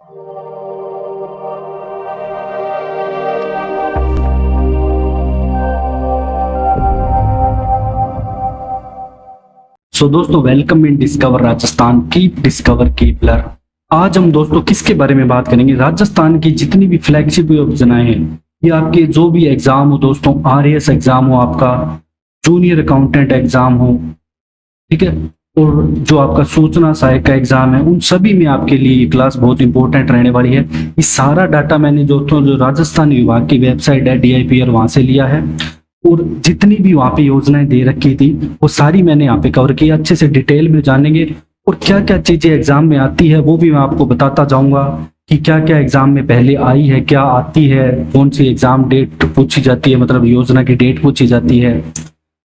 सो दोस्तों, welcome in discover Rajasthan, keep discover keep learn. आज हम दोस्तों किसके बारे में बात करेंगे? राजस्थान की जितनी भी फ्लैगशिप योजनाएं हैं, ये आपके जो भी एग्जाम हो दोस्तों, आरएएस एग्जाम हो, आपका जूनियर अकाउंटेंट एग्जाम हो, ठीक है, और जो आपका सूचना सहायक का एग्जाम है, उन सभी में आपके लिए ये क्लास बहुत इंपॉर्टेंट रहने वाली है। ये सारा डाटा मैंने दोस्तों जो राजस्थान विभाग की वेबसाइट है DIPR, वहां से लिया है, और जितनी भी वहां पे योजनाएं दे रखी थी वो सारी मैंने यहाँ पे कवर की। अच्छे से डिटेल में जानेंगे और क्या क्या चीजें एग्जाम में आती है वो भी मैं आपको बताता जाऊंगा कि क्या क्या एग्जाम में पहले आई है, क्या आती है, कौन सी एग्जाम डेट पूछी जाती है, मतलब योजना की डेट पूछी जाती है।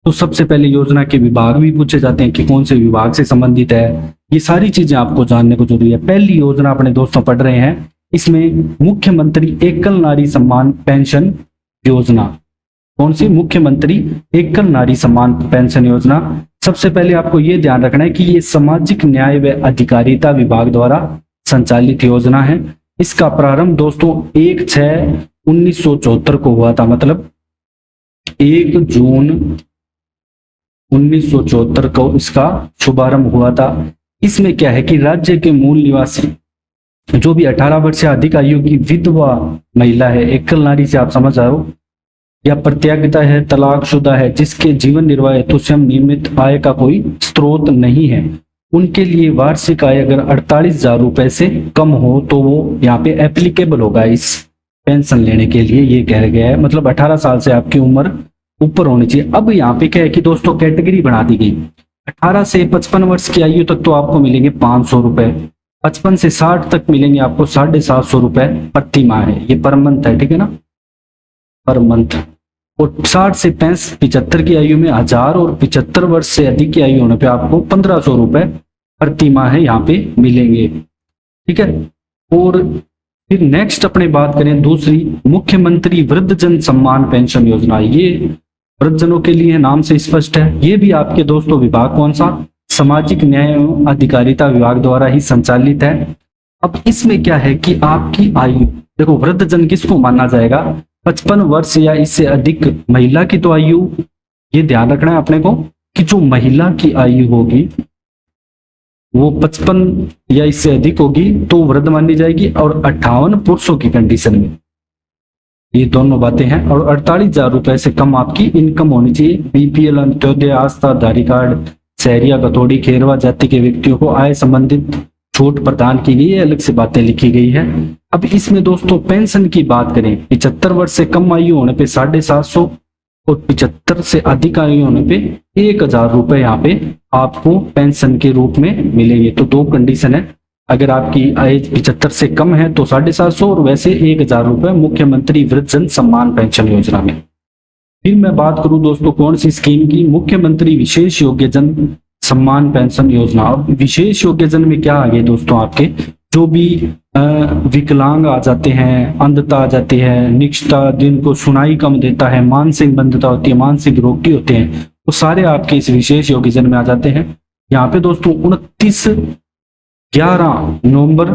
तो सबसे पहले योजना के विभाग भी पूछे जाते हैं कि कौन से विभाग से संबंधित है। ये सारी चीजें आपको जानने को जरूरी है। पहली योजना अपने दोस्तों पढ़ रहे हैं, इसमें मुख्यमंत्री एकल नारी सम्मान पेंशन योजना। कौन सी? मुख्यमंत्री एकल नारी सम्मान पेंशन योजना। सबसे पहले आपको यह ध्यान रखना है कि ये सामाजिक न्याय व अधिकारिता विभाग द्वारा संचालित योजना है। इसका प्रारंभ दोस्तों 1/6/1974 को हुआ था, मतलब 1 जून 1974 को इसका शुभारंभ हुआ था। इसमें क्या है कि राज्य के मूल निवासी जो भी 18 वर्ष से अधिक आयु की विधवा महिला है, एकल नारी से आप समझ रहे हो, या प्रत्यागता है, तलाकशुदा है, जिसके जीवन निर्वाह हेतु स्वयं नियमित आय का कोई स्रोत नहीं है, उनके लिए वार्षिक आय अगर 48,000 रुपए से कम हो तो वो यहाँ पे एप्लीकेबल होगा इस पेंशन लेने के लिए। ये कह गया है, मतलब 18 साल से आपकी उम्र ऊपर होनी चाहिए। अब यहाँ पे क्या है कि दोस्तों कैटेगरी बढ़ा दी गई। 18 से 55 वर्ष की आयु तक तो आपको मिलेंगे 500 रुपए, 55 से 60 तक मिलेंगे आपको 750 रुपए प्रति माह है। ये पर मंथ है, ठीक है ना, पर मंथ। और 60 से 75 की आयु में 1000 और 75 वर्ष से अधिक की आयु होने पे आपको 1500 रुपए प्रति माह है यहाँ पे मिलेंगे, ठीक है। और फिर नेक्स्ट अपने बात करें दूसरी, मुख्यमंत्री वृद्धजन सम्मान पेंशन योजना। ये वृद्धजनों के लिए नाम से स्पष्ट है। ये भी आपके दोस्तों विभाग कौन सा? सामाजिक न्याय एवं अधिकारिता विभाग द्वारा ही संचालित है। अब इसमें क्या है कि आपकी आयु, देखो वृद्धजन किसको माना जाएगा? 55 वर्ष या इससे अधिक महिला की तो आयु, ये ध्यान रखना है अपने को कि जो महिला की आयु होगी वो 55 या इससे अधिक होगी तो वृद्ध मानी जाएगी, और 58 पुरुषों की कंडीशन में। ये दोनों बातें हैं। और 48,000 रुपए से कम आपकी इनकम होनी चाहिए। BPL, अंत्योदय, आस्था, आधारी कार्ड, सहरिया, गथोड़ी, खेरवा जाति के व्यक्तियों को आय संबंधित छूट प्रदान की गई है, अलग से बातें लिखी गई है। अब इसमें दोस्तों पेंशन की बात करें, 75 वर्ष से कम आयु होने पे 750 और 75 से अधिक आयु होने पे 1,000 रुपए यहाँ पे आपको पेंशन के रूप में मिलेंगे। तो दो कंडीशन है, अगर आपकी एज 75 से कम है तो 750 और वैसे 1,000 रुपए मुख्यमंत्री वृद्धजन सम्मान पेंशन योजना में। फिर मैं बात करूं दोस्तों कौन सी स्कीम की? मुख्यमंत्री विशेष योग्यजन सम्मान पेंशन योजना। अब विशेष योग्यजन में क्या आ गए दोस्तों? आपके जो भी विकलांग आ जाते हैं, अंधता आ जाती है, निष्ठा, जिनको सुनाई कम देता है, मानसिक बंधता होती है, मानसिक रोगी होते हैं, वो सारे आपके इस विशेष योग्यजन में आ जाते हैं। यहाँ पे दोस्तों 29/11 नवंबर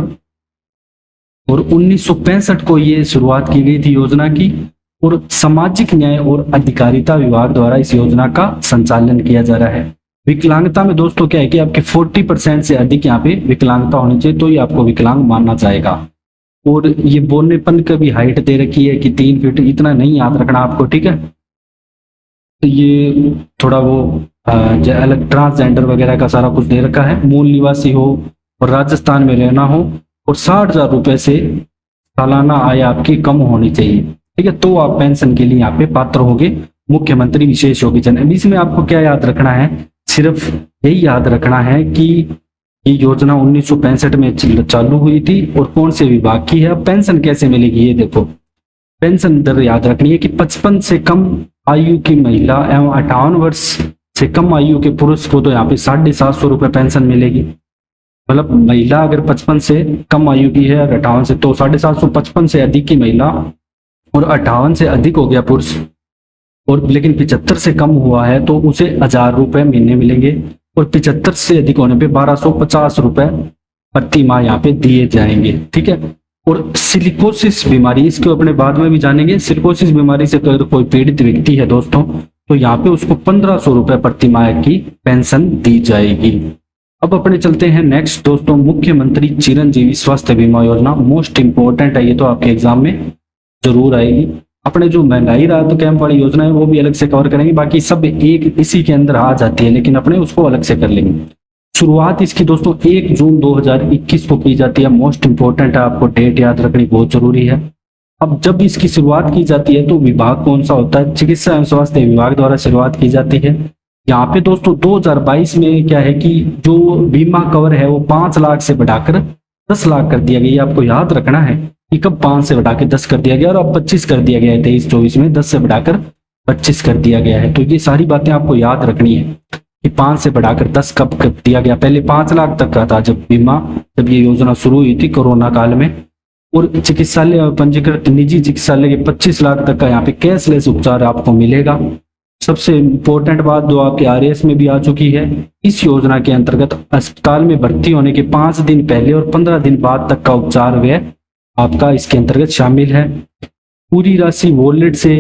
और 1965 को ये शुरुआत की गई थी योजना की, और सामाजिक न्याय और अधिकारिता विभाग द्वारा इस योजना का संचालन किया जा रहा है। विकलांगता में दोस्तों क्या है कि आपके 40% से अधिक यहाँ पे विकलांगता होनी चाहिए तो ये आपको विकलांग मानना जाएगा। और ये बोलनेपन का भी हाइट दे रखी है कि 3 फीट, इतना नहीं याद रखना आपको, ठीक है। तो ये थोड़ा वो अलग ट्रांसजेंडर वगैरह का सारा कुछ दे रखा है। मूल निवासी हो और राजस्थान में रहना हो और 60,000 रुपए से सालाना आय आपकी कम होनी चाहिए, ठीक है, तो आप पेंशन के लिए यहाँ पे पात्र होंगे, मुख्यमंत्री विशेष योग्यजन। अब इसमें आपको क्या याद रखना है? सिर्फ यही याद रखना है कि ये योजना 1965 में चालू हुई थी और कौन से विभाग की है। अब पेंशन कैसे मिलेगी ये देखो, पेंशन दर याद रखनी है कि 55 से कम आयु की महिला एवं 58 वर्ष से कम आयु के पुरुष को तो यहाँ पे 750 रुपए पेंशन मिलेगी। मतलब महिला अगर 55 से कम आयु की है और 58 से, तो 750, 55 से अधिक की महिला और 58 से अधिक हो गया पुरुष, और लेकिन 75 से कम हुआ है तो उसे 1,000 रुपए महीने मिलेंगे, और 75 से अधिक होने पे 1,250 रुपए प्रति माह यहाँ पे दिए जाएंगे। ठीक है। और सिलिकोसिस बीमारी, इसको अपने बाद में भी जानेंगे। सिलिकोसिस बीमारी से अगर कोई पीड़ित व्यक्ति है दोस्तों, तो यहाँ पे उसको 1500 रुपए प्रति माह की पेंशन दी जाएगी। अब अपने चलते हैं नेक्स्ट दोस्तों, मुख्यमंत्री चिरंजीवी स्वास्थ्य बीमा योजना। मोस्ट इंपोर्टेंट है ये, तो आपके एग्जाम में जरूर आएगी। अपने जो महंगाई राहत कैंप वाली योजना है वो भी अलग से कवर करेंगे, बाकी सब एक इसी के अंदर आ जाती है, लेकिन अपने उसको अलग से कर लेंगे। शुरुआत इसकी दोस्तों 1 जून 2021 को की जाती है। मोस्ट इंपोर्टेंट है, आपको डेट याद रखनी बहुत जरूरी है। अब जब इसकी शुरुआत की जाती है तो विभाग कौन सा होता है? चिकित्सा एवं स्वास्थ्य विभाग द्वारा शुरुआत की जाती है। यहाँ पे दोस्तों 2022 में क्या है कि जो बीमा कवर है वो 5 लाख से बढ़ाकर 10 लाख कर दिया गया। ये आपको याद रखना है कि कब 5 से बढ़ाकर 10 कर दिया गया और अब 25 कर दिया गया है। 23-24 में 10 से बढ़ाकर 25 कर दिया गया है। तो ये सारी बातें आपको याद रखनी है कि 5 से बढ़ाकर 10 कब दिया गया। पहले 5 लाख तक का था जब ये योजना शुरू हुई थी कोरोना काल में। और चिकित्सालय और पंजीकृत निजी चिकित्सालय के 25 लाख तक का यहाँ पे कैशलेस उपचार आपको मिलेगा। सबसे इम्पोर्टेंट बात जो आपके आरएएस में भी आ चुकी है, इस योजना के अंतर्गत अस्पताल में भर्ती होने के 5 दिन पहले और 15 दिन बाद तक का उपचार व्यय आपका इसके अंतर्गत शामिल है। पूरी राशि वॉलेट से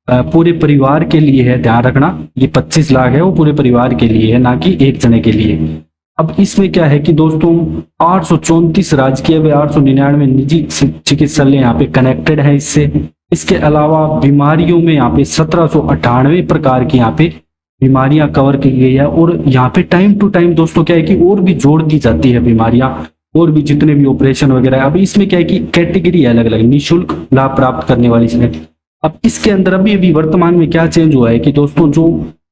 पूरे परिवार के लिए है, ध्यान रखना। ये 25 लाख है वो पूरे परिवार के लिए है, ना कि एक जने के लिए। अब इसमें क्या है कि दोस्तों 834 राजकीय व 899 निजी चिकित्सालय यहाँ पे कनेक्टेड है इससे। इसके अलावा बीमारियों में यहाँ पे 1798 प्रकार की यहाँ पे बीमारियां कवर की गई है। और यहाँ पे टाइम टू टाइम दोस्तों क्या है कि और भी जोड़ दी जाती है बीमारियां, और भी जितने भी ऑपरेशन वगैरह। अब इसमें क्या है कि कैटेगरी अलग अलग निःशुल्क लाभ प्राप्त करने वाली चीजें। अब इसके अंदर अभी वर्तमान में क्या चेंज हुआ है कि दोस्तों जो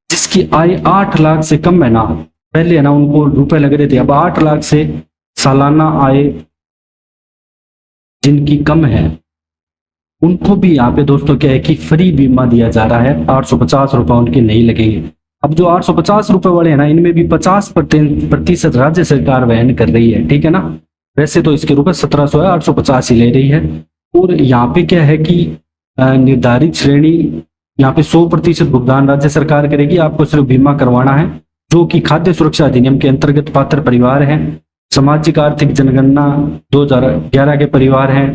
जिसकी आय 8 लाख से कम है ना, पहले है ना उनको रुपए लग रहे थे, अब 8 लाख से सालाना आय जिनकी कम है उनको भी यहाँ पे दोस्तों क्या है कि फ्री बीमा दिया जा रहा है। 850 रुपए उनके नहीं लगेंगे। अब जो 850 रुपए वाले हैं ना, इनमें भी 50% राज्य सरकार वहन कर रही है। ठीक है ना। वैसे तो इसके रुपए 1700 है, 850 ही ले रही है। और यहाँ पे क्या है कि निर्धारित श्रेणी यहाँ पे 100% भुगतान राज्य सरकार करेगी। आपको सिर्फ बीमा करवाना है जो कि खाद्य सुरक्षा अधिनियम के अंतर्गत पात्र परिवार है, सामाजिक आर्थिक जनगणना 2011 के परिवार हैं।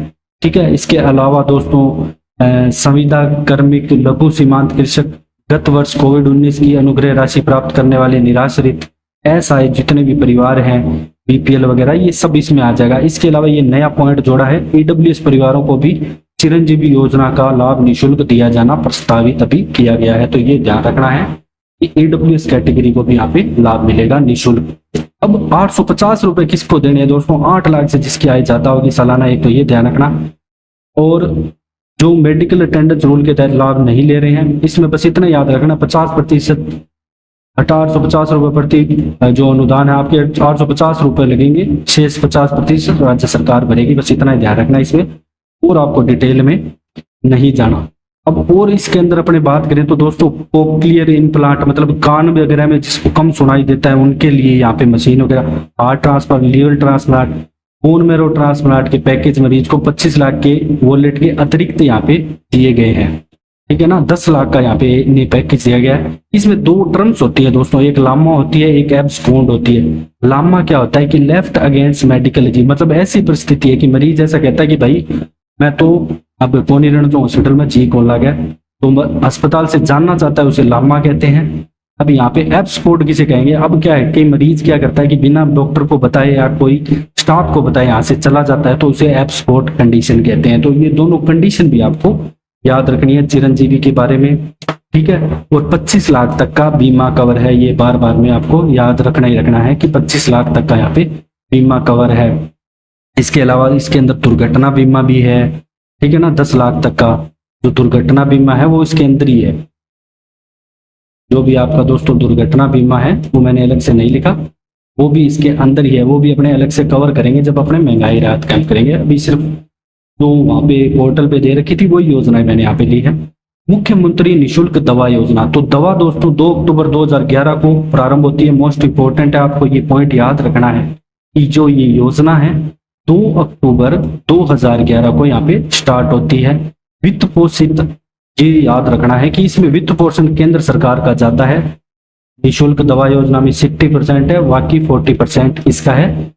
ठीक है। इसके अलावा दोस्तों संविदा कर्मिक लघु सीमांत कृषक, गत वर्ष कोविड-19 की अनुग्रह राशि प्राप्त करने वाले निराश्रित, एसआई जितने भी परिवार हैं, बीपीएल वगैरह, ये सब इसमें आ जाएगा। इसके अलावा ये नया पॉइंट जोड़ा है, ईडब्ल्यूएस परिवारों को भी चिरंजीवी योजना का लाभ निःशुल्क दिया जाना प्रस्तावित अभी किया गया है। तो ये ध्यान रखना है कि ईडब्ल्यूएस कैटेगरी को भी यहाँ पे लाभ मिलेगा निःशुल्क। अब 850 रुपए किसको देने हैं दोस्तों? 8 लाख से जिसकी आय ज्यादा होगी सालाना, एक तो ये ध्यान रखना। और जो मेडिकल अटेंडेंस रूल के तहत लाभ नहीं ले रहे हैं, इसमें बस इतना याद रखना 50% 850 रुपए प्रति जो अनुदान है आपके 850 रुपए लगेंगे, शेष 50% राज्य सरकार भरेगी। बस इतना ध्यान रखना इसमें, और आपको डिटेल में नहीं जाना। अब और इसके अंदर अपने बात करें तो दोस्तों कोक्लियर इम्प्लांट, मतलब कान वगैरह में जिसको कम सुनाई देता है उनके लिए यहाँ पे मशीन वगैरह, heart transplant, liver transplant, bone marrow transplant के पैकेज मरीज को 25 लाख के वॉलेट के अतिरिक्त यहाँ पे दिए गए हैं। ठीक है ना। 10 लाख का यहाँ पे इन्हें पैकेज दिया गया है। इसमें 2 टर्म्स होती है दोस्तों, एक लामा होती है, एक एब्सकॉन्ड होती है। लामा क्या होता है कि लेफ्ट अगेंस्ट मेडिकल एजी, मतलब ऐसी परिस्थिति है कि मरीज ऐसा कहता है कि भाई मैं तो अब पोनी रण जो हॉस्पिटल में जी खोला गया तो अस्पताल से जानना चाहता है, उसे लामा कहते हैं। अब यहाँ पे एब्सकॉन्ड किसे कहेंगे? अब क्या है कि मरीज क्या करता है कि बिना डॉक्टर को बताए या कोई स्टाफ को बताए यहाँ से चला जाता है, तो उसे एब्सकॉन्ड कंडीशन कहते हैं। तो ये दोनों कंडीशन भी आपको याद रखनी है चिरंजीवी के बारे में। ठीक है। और 25 लाख तक का बीमा कवर है, ये बार बार में आपको याद रखना ही रखना है कि 25 लाख तक का यहाँ पे बीमा कवर है। इसके अलावा इसके अंदर दुर्घटना बीमा भी है। ठीक है ना। 10 लाख तक का जो दुर्घटना बीमा है वो इसके अंदर ही है। जो भी आपका दोस्तों दुर्घटना बीमा है वो मैंने अलग से नहीं लिखा, वो भी इसके अंदर ही है। वो भी अपने अलग से कवर करेंगे जब अपने महंगाई राहत कैंप करेंगे। अभी सिर्फ जो वहां पे पोर्टल पे दे रखी थी वही योजना मैंने यहाँ पे ली है। मुख्यमंत्री निःशुल्क दवा योजना, तो दवा दोस्तों 2 अक्टूबर 2011 को प्रारंभ होती है। मोस्ट इंपोर्टेंट है, आपको ये पॉइंट याद रखना है कि जो ये योजना है 2 अक्टूबर 2011 को यहाँ पे स्टार्ट होती है। वित्त पोषित, ये याद रखना है कि इसमें वित्त पोषण केंद्र सरकार का जाता है। निःशुल्क दवा योजना में 60% है, बाकी 40% इसका है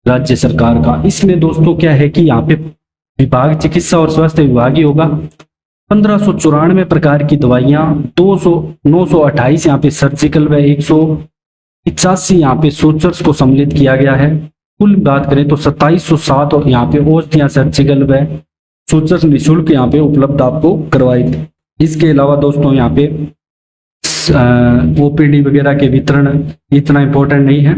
राज्य सरकार का। इसमें दोस्तों क्या है कि यहाँ पे विभाग चिकित्सा और स्वास्थ्य विभाग ही होगा। 1594 प्रकार की दवाइयां, 928 यहाँ पे सर्जिकल व 185 यहाँ पे सूचर्स को सम्मिलित किया गया है। कुल बात करें तो 2707 और यहाँ पे औषधियां सर्जिकल व सूचर्स निःशुल्क यहाँ पे उपलब्ध आपको करवाई थी। इसके अलावा दोस्तों यहाँ पे ओपीडी वगैरह के वितरण इतना इंपॉर्टेंट नहीं है।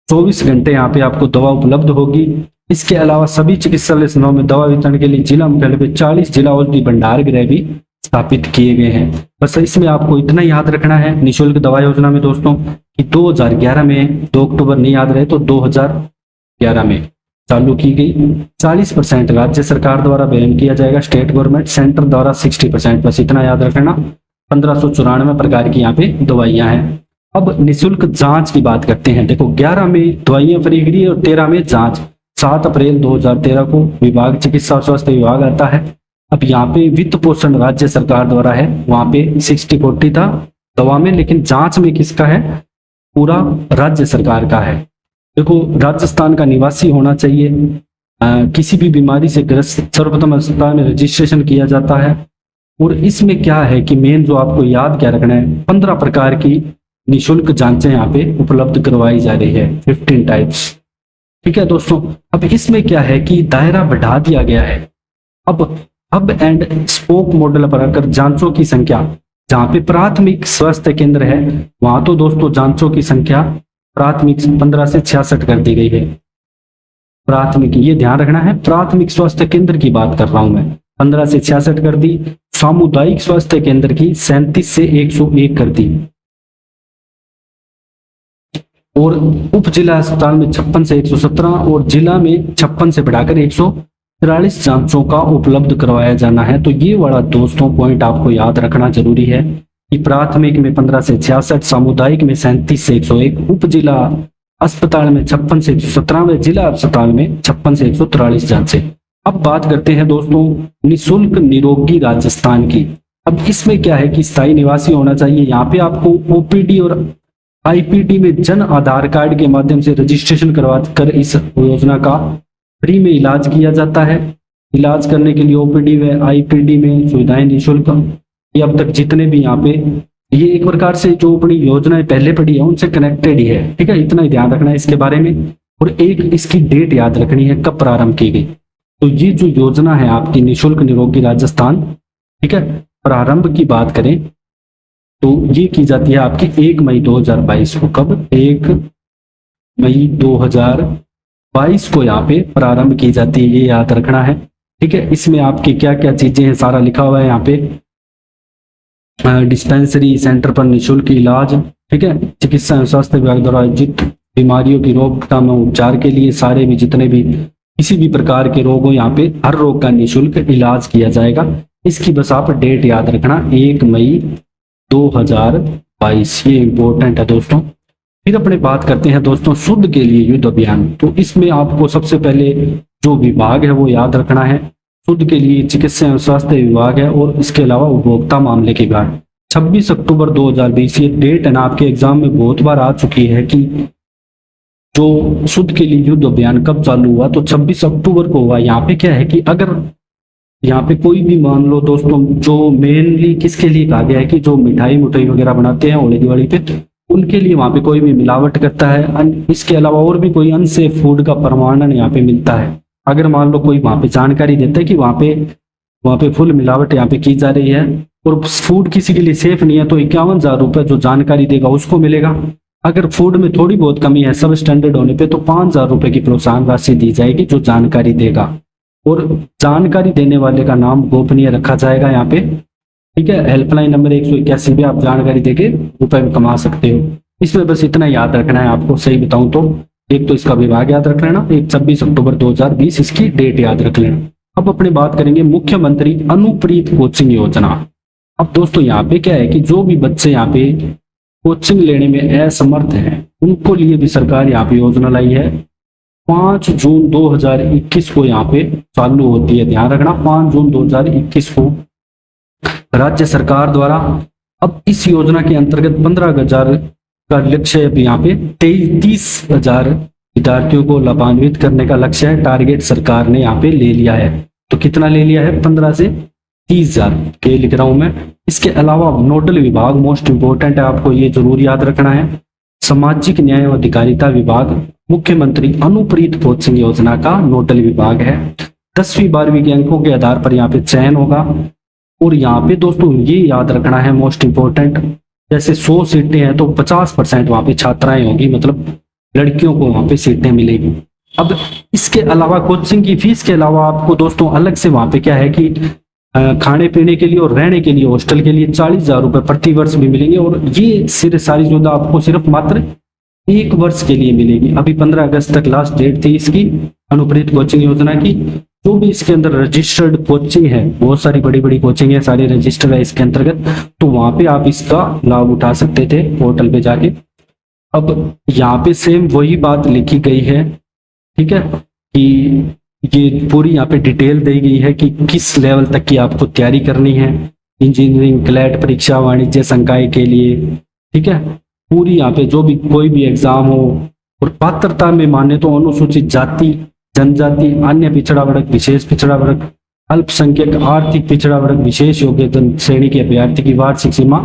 24 घंटे यहाँ पे आपको दवा उपलब्ध होगी। इसके अलावा सभी चिकित्सालय समूहों में दवा वितरण के लिए जिला मुख्यालय पे 40 जिला औषधि भंडार गृह भी स्थापित किए गए हैं। बस इसमें आपको इतना याद रखना है निःशुल्क दवा योजना में दोस्तों कि 2011 में 2 अक्टूबर नहीं याद रहे तो 2011 में चालू की गई। 40% राज्य सरकार द्वारा वहन किया जाएगा, स्टेट गवर्नमेंट, सेंटर द्वारा 60%। बस इतना याद रखना। 1594 प्रकार की यहाँ पे दवाइयां हैं। अब निःशुल्क जांच की बात करते हैं। देखो 11 में दवाइयां फ्री गिरी और 13 में जांच। 7 अप्रैल 2013 को विभाग चिकित्सा और स्वास्थ्य विभाग आता है। अब यहाँ पे वित्त पोषण राज्य सरकार द्वारा है, वहां पे 60-40 था दवा में, लेकिन जांच में किसका है? पूरा राज्य सरकार का है। देखो राजस्थान का निवासी होना चाहिए, किसी भी बीमारी से ग्रस्त सर्वप्रथम अस्पताल में रजिस्ट्रेशन किया जाता है। और इसमें क्या है कि मेन जो आपको याद क्या रखना है, 15 प्रकार की निःशुल्क जांचें यहाँ पे उपलब्ध करवाई जा रही है, 15 टाइप्स। ठीक है दोस्तों, अब इसमें क्या है कि दायरा बढ़ा दिया गया है। अब हब एंड स्पोक मॉडल पर आकर जांचों की संख्या, जहां पे प्राथमिक स्वास्थ्य केंद्र है वहां तो दोस्तों जांचों की संख्या प्राथमिक 15 से 66 कर दी गई है। प्राथमिक, ये ध्यान रखना है, प्राथमिक स्वास्थ्य केंद्र की बात कर रहा हूं मैं, 15 से 66 कर दी। सामुदायिक स्वास्थ्य केंद्र की 37 से 101 कर दी। और उप जिला अस्पताल में 56 से 117 और जिला में 56 से बढ़ाकर 143 जांचों का उपलब्ध करवाया जाना है। तो ये वाला दोस्तों पॉइंट आपको याद रखना जरूरी है कि प्राथमिक में 15 से 66, सामुदायिक में 37 से 101, उप जिला अस्पताल में 56 से 117 व जिला अस्पताल में 56 से 143 जांचें। अब बात करते हैं दोस्तों निःशुल्क निरोगी राजस्थान की। अब इसमें क्या है कि स्थायी निवासी होना चाहिए। यहाँ पे आपको ओपीडी और आईपीडी में जन आधार कार्ड के माध्यम से रजिस्ट्रेशन करवा कर इस योजना का फ्री में इलाज किया जाता है। इलाज करने के लिए ओपीडी व आईपीडी में सुविधाएं निःशुल्क। ये अब तक जितने भी यहाँ पे, ये एक प्रकार से जो अपनी योजनाएं पहले पड़ी है उनसे कनेक्टेड ही है। ठीक है, इतना ही ध्यान रखना है इसके बारे में। और एक इसकी डेट याद रखनी है कब प्रारंभ की गई। तो ये जो योजना है आपकी निःशुल्क निरोगी राजस्थान, ठीक है, प्रारंभ की बात करें तो ये की जाती है आपकी 1 मई 2022 को। कब? 1 मई 2022 को यहाँ पे प्रारंभ की जाती है, ये याद रखना है। ठीक है, इसमें आपकी क्या क्या चीजें हैं सारा लिखा हुआ है यहाँ पे। डिस्पेंसरी सेंटर पर निःशुल्क इलाज, ठीक है, चिकित्सा एवं स्वास्थ्य विभाग द्वारा आयोजित बीमारियों की रोकथाम और उपचार के लिए सारे भी जितने भी किसी भी प्रकार के रोग हो यहाँ पे हर रोग का निःशुल्क इलाज किया जाएगा। इसकी बस आप डेट याद रखना 1 मई 2022, ये इंपॉर्टेंट है दोस्तों। फिर अपने बात करते हैं दोस्तों शुद्ध के लिए युद्ध अभियान। तो इसमें आपको सबसे पहले जो विभाग है वो याद रखना है। शुद्ध के लिए चिकित्सा एवं स्वास्थ्य विभाग है और इसके अलावा उपभोक्ता मामले के विभाग। 26 अक्टूबर 2020 ये डेट है ना, आपके एग्जाम में बहुत बार आ चुकी है कि जो शुद्ध के लिए युद्ध अभियान कब चालू हुआ, तो 26 अक्टूबर को हुआ। यहाँ पे क्या है कि अगर यहाँ पे कोई भी मान लो दोस्तों, जो मेनली किसके लिए कहा गया है कि जो मिठाई वगैरह बनाते हैं होली दिवाली पे, उनके लिए वहां पे कोई भी मिलावट करता है, इसके अलावा और भी कोई अनसेफ फूड का प्रमाणन यहाँ पे मिलता है। अगर मान लो कोई वहां पे जानकारी देता है कि वहां पे फुल मिलावट यहाँ पे की जा रही है और फूड किसी के लिए सेफ नहीं है, तो 51,000 रुपये जो जानकारी देगा उसको मिलेगा। अगर फूड में थोड़ी बहुत कमी है सब स्टैंडर्ड होने पे, तो 5,000 रुपये की प्रोत्साहन राशि दी जाएगी जो जानकारी देगा। और जानकारी देने वाले का नाम गोपनीय रखा जाएगा यहाँ पे। ठीक है, हेल्पलाइन नंबर 181 पे आप जानकारी देके रुपए भी कमा सकते हो। इसमें बस इतना याद रखना है आपको, सही बताऊं तो एक तो इसका विभाग याद रख लेना, एक 26 अक्टूबर 2020 इसकी डेट याद रख लेना। अब अपने बात करेंगे मुख्यमंत्री अनुप्रीत कोचिंग योजना। अब दोस्तों यहाँ पे क्या है कि जो भी बच्चे यहाँ पे कोचिंग लेने में असमर्थ हैं उनको लिए भी सरकार यहाँ पे योजना लाई है। 5 जून 2021 को यहाँ पे चालू होती है, ध्यान रखना 5 जून 2021 को राज्य सरकार द्वारा। अब इस योजना के अंतर्गत 15,000 का लक्ष्य यहाँ पे 30,000 विद्यार्थियों को लाभान्वित करने का लक्ष्य है, टारगेट सरकार ने यहाँ पे ले लिया है। तो कितना ले लिया है? 15 से 30,000 के लिख रहा हूं मैं। इसके अलावा नोडल विभाग मोस्ट इंपोर्टेंट है, आपको ये जरूर याद रखना है। सामाजिक न्याय एवं अधिकारिता विभाग मुख्यमंत्री अनुप्रीत कोचिंग योजना का नोडल विभाग है। 10वीं 12वीं के अंकों के आधार पर यहाँ पे चयन होगा। और यहाँ पे दोस्तों ये याद रखना है मोस्ट इंपोर्टेंट, जैसे 100 सीटें हैं तो 50% वहां पे छात्राएं होगी, मतलब लड़कियों को वहां पे सीटें मिलेगी। अब इसके अलावा कोचिंग की फीस के अलावा आपको दोस्तों अलग से वहां पे क्या है कि खाने पीने के लिए और रहने के लिए हॉस्टल के लिए 40,000 रुपए प्रति वर्ष भी मिलेंगे। और ये सिर्फ सारी सुविधा आपको सिर्फ मात्र 1 वर्ष के लिए मिलेगी। अभी 15 अगस्त तक लास्ट डेट थी इसकी अनुप्रीत कोचिंग योजना की। जो भी इसके अंदर रजिस्टर्ड कोचिंग है, बहुत सारी बड़ी बड़ी कोचिंग है, सारी रजिस्टर्ड है इसके अंतर्गत, तो वहां पे आप इसका लाभ उठा सकते थे पोर्टल पे जाके। अब यहाँ पे सेम वही बात लिखी गई है, ठीक है, कि ये पूरी यहाँ पे डिटेल दी गई है कि किस लेवल तक की आपको तैयारी करनी है इंजीनियरिंग, क्लैट परीक्षा, वाणिज्य संकाय के लिए, ठीक है। पूरी यहाँ पे जो भी कोई भी एग्जाम हो, और पात्रता में माने तो अनुसूचित जाति, जनजाति, अन्य पिछड़ा वर्ग, विशेष पिछड़ा वर्ग, अल्पसंख्यक, आर्थिक पिछड़ा वर्ग, विशेष योग्यता श्रेणी के अभ्यर्थी की वार्षिक सीमा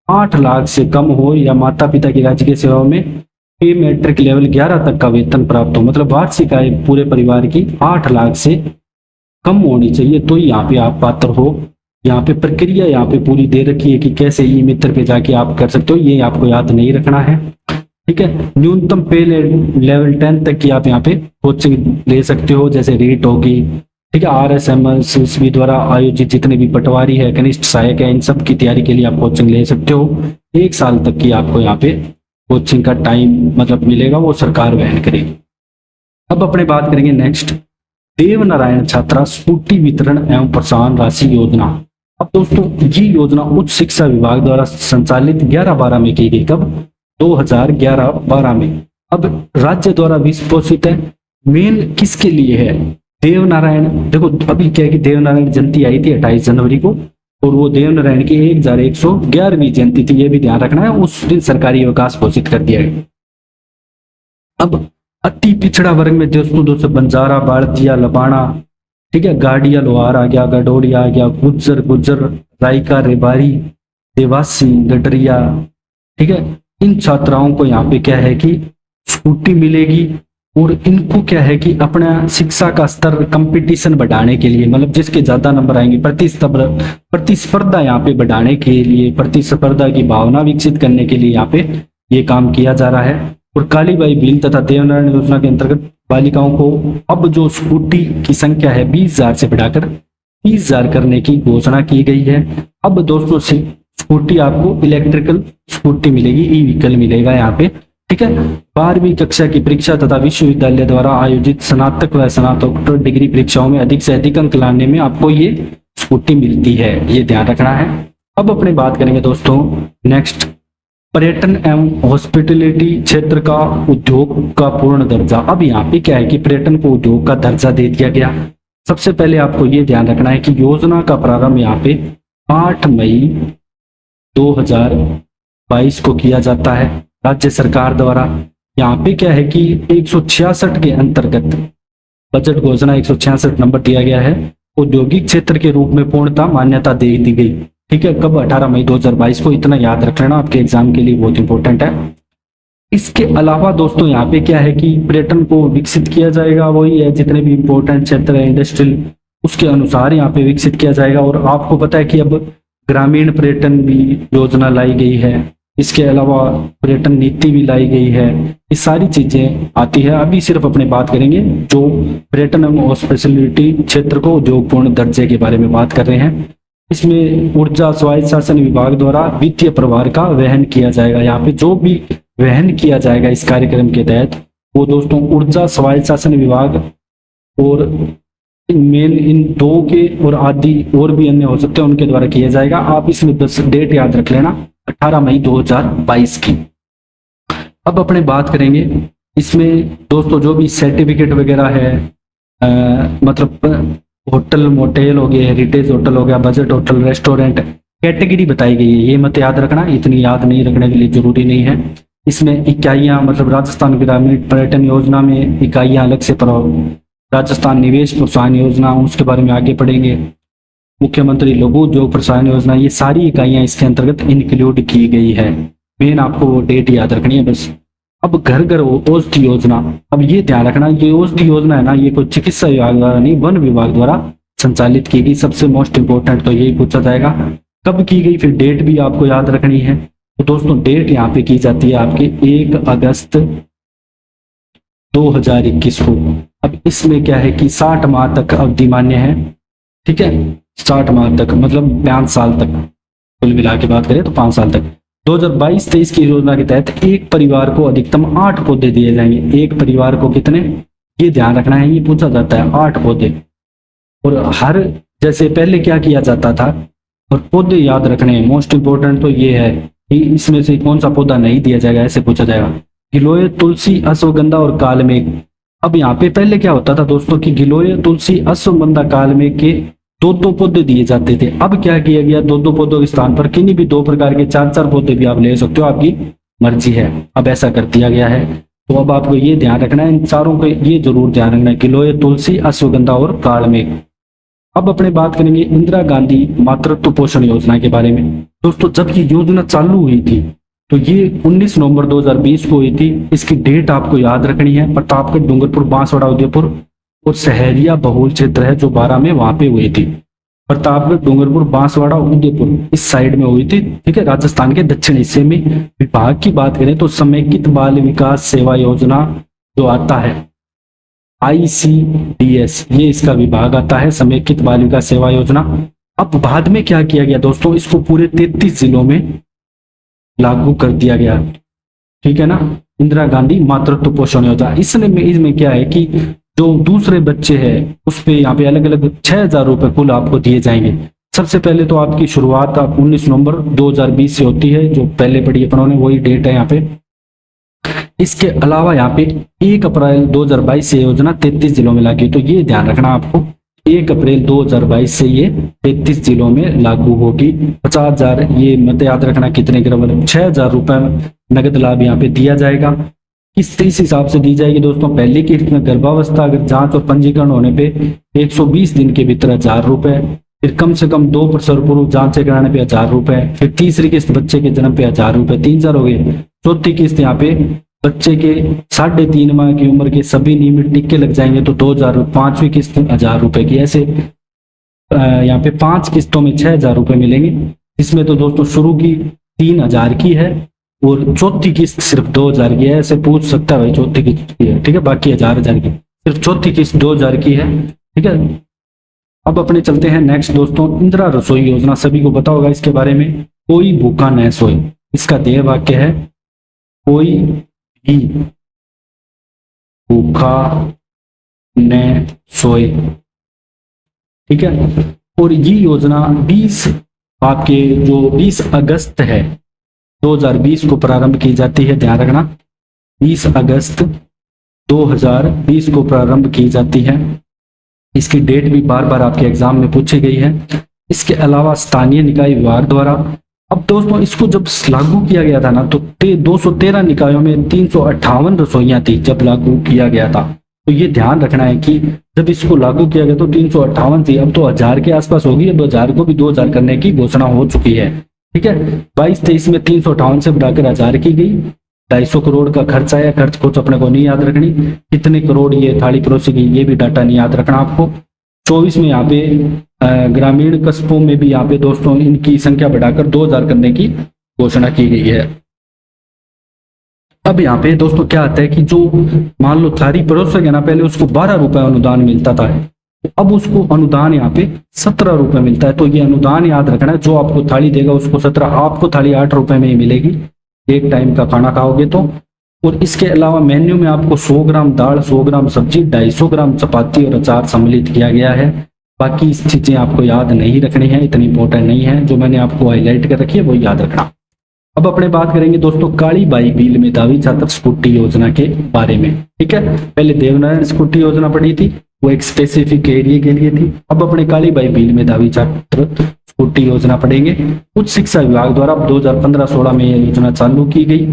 8 लाख से कम हो या माता पिता की राजकीय सेवाओं में पे मैट्रिक लेवल 11 तक का वेतन प्राप्त हो, मतलब वार्षिक आय पूरे परिवार की 8 लाख से कम होनी चाहिए, तो यहाँ पे आप पात्र हो। यहाँ पे प्रक्रिया यहाँ पे पूरी दे रखी है कि कैसे ई मित्र पे जाके आप कर सकते हो, ये आपको याद नहीं रखना है, ठीक है। न्यूनतम पे लेवल 10 तक की आप यहाँ पे कोचिंग ले सकते हो, जैसे रीट होगी, ठीक है, RSMSB द्वारा आयोजित जितने भी पटवारी है, कनिष्ठ सहायक है, इन सब की तैयारी के लिए आप कोचिंग ले सकते हो। 1 साल तक की आपको यहाँ पे कोचिंग का टाइम मतलब मिलेगा, वो सरकार वहन करेगी। अब अपने बात करेंगे नेक्स्ट, देवनारायण छात्रा स्कूटी वितरण एवं प्रोत्साहन राशि योजना। अब दोस्तों ये योजना उच्च शिक्षा विभाग द्वारा संचालित 11-12 में की गई। कब? 2011-12 में। अब राज्य द्वारा वित्त पोषित है। मेन किसके लिए है? देवनारायण, देखो अभी क्या है कि देवनारायण जयंती आई थी 28 जनवरी को, और वो देवनारायण की 1111वीं जयंती थी, ये भी ध्यान रखना है। उस दिन सरकारी अवकाश घोषित कर दिया गया। अब अति पिछड़ा वर्ग में दोस्तों बंजारा, बाड़तिया, लबाना, ठीक है, गाड़िया, लोहार आ गया, गडोरिया आ गया, गुज्जर, रायका, रेबारी, देवासी, गडरिया, ठीक है, इन छात्राओं को यहाँ पे क्या है कि स्कूटी मिलेगी। और इनको क्या है कि अपना शिक्षा का स्तर कंपटीशन बढ़ाने के लिए, मतलब जिसके ज्यादा नंबर आएंगे, प्रतिस्पर्धा यहाँ पे बढ़ाने के लिए, प्रतिस्पर्धा की भावना विकसित करने के लिए यहाँ पे ये काम किया जा रहा है। और कालीबाई भील तथा देवनारायण योजना के अंतर्गत बालिकाओं को अब जो स्कूटी की संख्या है 20,000 से बढ़ाकर 30,000 करने की घोषणा की गई है। अब दोस्तों स्कूटी आपको इलेक्ट्रिकल स्कूटी मिलेगी, ई व्हीकल मिलेगा यहाँ पे, ठीक है। 12वीं कक्षा की परीक्षा तथा विश्वविद्यालय द्वारा आयोजित स्नातक व स्नातकोत्तर डिग्री परीक्षाओं में अधिक से अधिक अंक लाने में आपको ये स्कूटी मिलती है, ये ध्यान रखना है। अब अपनी बात करेंगे दोस्तों नेक्स्ट, पर्यटन एवं हॉस्पिटलिटी क्षेत्र का उद्योग का पूर्ण दर्जा। अब यहाँ पे क्या है कि पर्यटन को उद्योग का दर्जा दे दिया गया। सबसे पहले आपको ये ध्यान रखना है कि योजना का प्रारंभ यहाँ पे 8 मई 2022 को किया जाता है राज्य सरकार द्वारा। यहाँ पे क्या है कि 166 के अंतर्गत बजट घोषणा 166 नंबर दिया गया है, औद्योगिक क्षेत्र के रूप में पूर्णता मान्यता दे दी गई, ठीक है। कब? 18 मई 2022 को। इतना याद रख लेना, आपके एग्जाम के लिए बहुत इंपॉर्टेंट है। इसके अलावा दोस्तों यहाँ पे क्या है कि पर्यटन को विकसित किया जाएगा, वही है जितने भी इंपॉर्टेंट क्षेत्र है इंडस्ट्रियल, उसके अनुसार यहाँ पे विकसित किया जाएगा। और आपको पता है कि अब ग्रामीण पर्यटन भी योजना लाई गई है, इसके अलावा पर्यटन नीति भी लाई गई है, ये सारी चीजें आती है। अभी सिर्फ अपने बात करेंगे जो पर्यटन एवं हॉस्पिटलिटी क्षेत्र को उद्योगपूर्ण दर्जे के बारे में बात कर रहे हैं। इसमें ऊर्जा स्वायत्त शासन विभाग द्वारा वित्तीय प्रभार का वहन किया जाएगा। यहाँ पे जो भी वहन किया जाएगा इस कार्यक्रम के तहत, वो दोस्तों ऊर्जा स्वायत्त शासन विभाग और मेन इन 2 के और आदि और भी अन्य हो सकते हैं उनके द्वारा किया जाएगा। आप इसमें 10 डेट याद रख लेना, 18 मई 2022 की। अब अपने बात करेंगे इसमें दोस्तों जो भी सर्टिफिकेट वगैरह है, मतलब होटल मोटेल हो गए, हेरिटेज होटल हो गया, बजट होटल, रेस्टोरेंट, कैटेगरी बताई गई है, ये मत याद रखना, इतनी याद नहीं रखने के लिए जरूरी नहीं है। इसमें इकाइयां मतलब राजस्थान ग्रामीण पर्यटन योजना में इकाइयां अलग से राजस्थान निवेश प्रोत्साहन योजना उसके बारे में आगे पढ़ेंगे। मुख्यमंत्री लघु उद्योग प्रोत्साहन योजना, ये सारी इकाइयां इसके अंतर्गत इंक्लूड की गई है। मेन आपको वो डेट याद रखनी है बस। अब घर घर औषधि योजना, अब ये ध्यान रखना ये औषधि योजना है ना, ये कोई चिकित्सा विभाग द्वारा नहीं, वन विभाग द्वारा संचालित की गई। सबसे मोस्ट इंपोर्टेंट तो यही पूछा जाएगा कब की गई, फिर डेट भी आपको याद रखनी है। तो दोस्तों डेट यहाँ पे की जाती है आपकी 1 अगस्त 2021 को। अब इसमें क्या है कि 60 माह तक अवधि मान्य है, ठीक है, 60 माह तक मतलब 5 साल तक, कुल मिला के बात करें तो 5 साल तक। 2022-23 की योजना के तहत एक परिवार को अधिकतम 8 पौधे दिए जाएंगे। एक परिवार को कितने, ये ध्यान रखना है, ये पूछा जाता है 8 पौधे। और हर जैसे पहले क्या किया जाता था, और पौधे याद रखने हैं, मोस्ट इंपोर्टेंट तो ये है कि इसमें से कौन सा पौधा नहीं दिया जाएगा, ऐसे पूछा जाएगा। गिलोय, तुलसी, अश्वगंधा और कालमेघ। अब यहाँ पे पहले क्या होता था दोस्तों कि गिलोय, तुलसी, अश्वगंधा, कालमेघ के 2-2 पौधे दिए जाते थे। अब क्या किया गया, 2-2 पौधों के स्थान पर किन्हीं भी 2 प्रकार के 4-4 पौधे भी आप ले सकते हो, आपकी मर्जी है। अब ऐसा कर दिया गया है। तो अब आपको ये ध्यान रखना है, इन चारों को ये जरूर ध्यान रखना है, गिलोय, तुलसी, अश्वगंधा और कालमेघ। अब अपने बात करेंगे इंदिरा गांधी मातृत्व पोषण योजना के बारे में। दोस्तों जब ये योजना चालू हुई थी तो ये 19 नवंबर 2020 को हुई थी। इसकी डेट आपको याद रखनी है। प्रतापगढ़, डूंगरपुर, बांसवाड़ा, उदयपुर और सहरिया बहुल क्षेत्र है जो 12 में वहां पे हुई थी। प्रतापगढ़, डूंगरपुर, बांसवाड़ा, उदयपुर इस साइड में हुई थी, ठीक है, राजस्थान के दक्षिण हिस्से में। विभाग की बात करें तो समेकित बाल विकास सेवा योजना जो आता है ICDS, ये इसका विभाग आता है, समेकित बाल विकास सेवा योजना। अब बाद में क्या किया गया दोस्तों, इसको पूरे 33 जिलों में लागू कर दिया गया, ठीक है ना, इंदिरा गांधी मातृत्व पोषण योजना। इसमें क्या है कि जो दूसरे बच्चे हैं उस पे यहाँ पे अलग अलग 6,000 रुपए कुल आपको दिए जाएंगे। सबसे पहले तो आपकी शुरुआत 19 नवंबर 2020 से होती है, जो पहले पढ़ी अपनों ने वही डेट है यहाँ पे। इसके अलावा यहाँ पे 1 अप्रैल 2022 से योजना 33 जिलों में लागू। तो ये ध्यान रखना आपको, 1 अप्रैल 2022 से ये 33 जिलों में लागू होगी। 50,000, ये मत याद रखना कितने के मतलब 6,000 रुपए नगद लाभ यहाँ पे दिया जाएगा। किस्त इस हिसाब से दी जाएगी दोस्तों। पहली किस्त में गर्भावस्था अगर जांच और पंजीकरण होने पे 120 दिन के भीतर 1,000 रुपए, फिर कम से कम 2 प्रसव पूर्व जांच कराने पे 1,000 रुपए, फिर तीसरी किस्त बच्चे के जन्म पे 1,000 रुपए, 3,000 हो गए। चौथी किस्त यहाँ पे बच्चे के 3.5 माह की उम्र के सभी नियमित टीके लग जाएंगे तो 2,000। पांचवी किस्त 1,000 रुपए की, ऐसे यहाँ पे 5 किस्तों में 6,000 रुपए मिलेंगे। इसमें तो दोस्तों शुरू की 3,000 की है और चौथी किस्त सिर्फ 2,000 की है। ऐसे पूछ सकता है भाई चौथी किस्त की है, ठीक है, बाकी 1,000 की, सिर्फ चौथी किस्त 2,000 की है, ठीक है। अब अपने चलते हैं नेक्स्ट दोस्तों, इंदिरा रसोई योजना। सभी को पता होगा इसके बारे में, कोई भूखा न सोए। इसका ध्येय वाक्य है कोई भी भूखा न सोए, ठीक है। और ये योजना 20 अगस्त है 2020 को प्रारंभ की जाती है, ध्यान रखना 20 अगस्त 2020 को प्रारंभ की जाती है। इसकी डेट भी बार बार आपके एग्जाम में पूछी गई है। इसके अलावा स्थानीय निकाय विभाग द्वारा, अब दोस्तों इसको जब लागू किया गया था ना तो 213 निकायों में 358 रसोइयां थी जब लागू किया गया था। तो ये ध्यान रखना है कि जब इसको लागू किया गया तो 358 थी, अब तो 1,000 के आसपास होगी। अब 1,000 को भी 2,000 करने की घोषणा हो चुकी है, ठीक है। 22-23 में 358 से बढ़ाकर 1,000 की गई। 250 करोड़ का खर्च आया। खर्च कुछ अपने को नहीं याद रखनी, कितने करोड़ ये थाली परोसी गई ये भी डाटा नहीं याद रखना आपको। 24 में यहाँ पे ग्रामीण कस्बों में भी यहाँ पे दोस्तों इनकी संख्या बढ़ाकर 2,000 करने की घोषणा की गई है। अब यहाँ पे दोस्तों क्या आता है कि जो मान लो थाली परोसक है ना, पहले उसको 12 रुपए अनुदान मिलता था, अब उसको अनुदान यहाँ पे 17 रुपए मिलता है। तो ये अनुदान याद रखना है, जो आपको थाली देगा उसको 17, आपको थाली 8 रुपए में ही मिलेगी एक टाइम का खाना खाओगे तो। और इसके अलावा मेन्यू में आपको 100 ग्राम दाल, 100 ग्राम सब्जी, 250 ग्राम चपाती और अचार सम्मिलित किया गया है। बाकी चीजें आपको याद नहीं रखनी है, इतनी इंपॉर्टेंट नहीं है, जो मैंने आपको हाईलाइट कर रखी है वो याद रखना। अब अपने बात करेंगे दोस्तों काली बाई भील मेधावी छात्र स्कूटी योजना के बारे में, ठीक है। पहले देवनारायण स्कूटी योजना पढ़ी थी, वो एक स्पेसिफिक एरिया के लिए थी। अब अपने काली बाई भील मेधावी छात्र स्कूटी योजना पढ़ेंगे। उच्च शिक्षा विभाग द्वारा 2015-16 में यह योजना चालू की गई।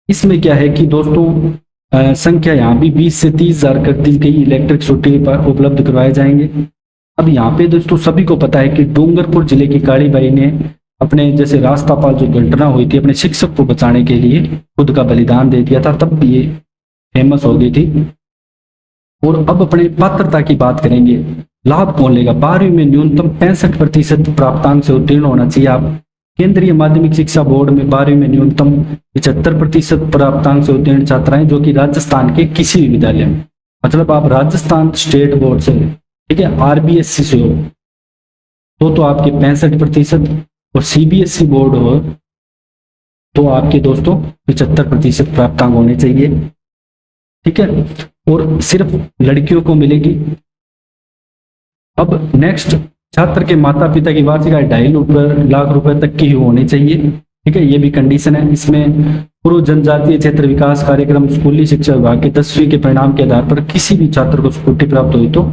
इसमें क्या है कि दोस्तों संख्या यहाँ भी 20 से 30,000 कर दी गई। इलेक्ट्रिक स्कूटी उपलब्ध करवाए जाएंगे। अब यहाँ पे दोस्तों सभी को पता है कि डूंगरपुर जिले की कालीबाई ने अपने जैसे रास्तापाल जो घटना हुई थी, अपने शिक्षक को बचाने के लिए खुद का बलिदान दे दिया था, तब ये फेमस हो गई थी। और अब अपने पात्रता की बात करेंगे। लाभ कौन लेगा? 12वीं में न्यूनतम 65% प्राप्तांक से उत्तीर्ण होना चाहिए आप। केंद्रीय माध्यमिक शिक्षा बोर्ड में 12वीं में न्यूनतम 75% प्राप्तांक से उत्तीर्ण छात्र हैं, जो कि राजस्थान के किसी भी विद्यालय में, मतलब आप राजस्थान स्टेट बोर्ड से, ठीक है, आरबीएससी से हो तो आपके 65%, और सीबीएसई बोर्ड हो तो आपके दोस्तों 75% प्राप्तांक होने चाहिए, ठीक है, और सिर्फ लड़कियों को मिलेगी। अब नेक्स्ट, छात्र के माता पिता की वार्षिक आय 2.5 लाख रुपए तक की होनी चाहिए, ठीक है, ये भी कंडीशन है। इसमें पूर्व जनजातीय क्षेत्र विकास कार्यक्रम स्कूली शिक्षा विभाग के 10वीं के परिणाम के आधार पर किसी भी छात्र को स्कूटी प्राप्त हुई तो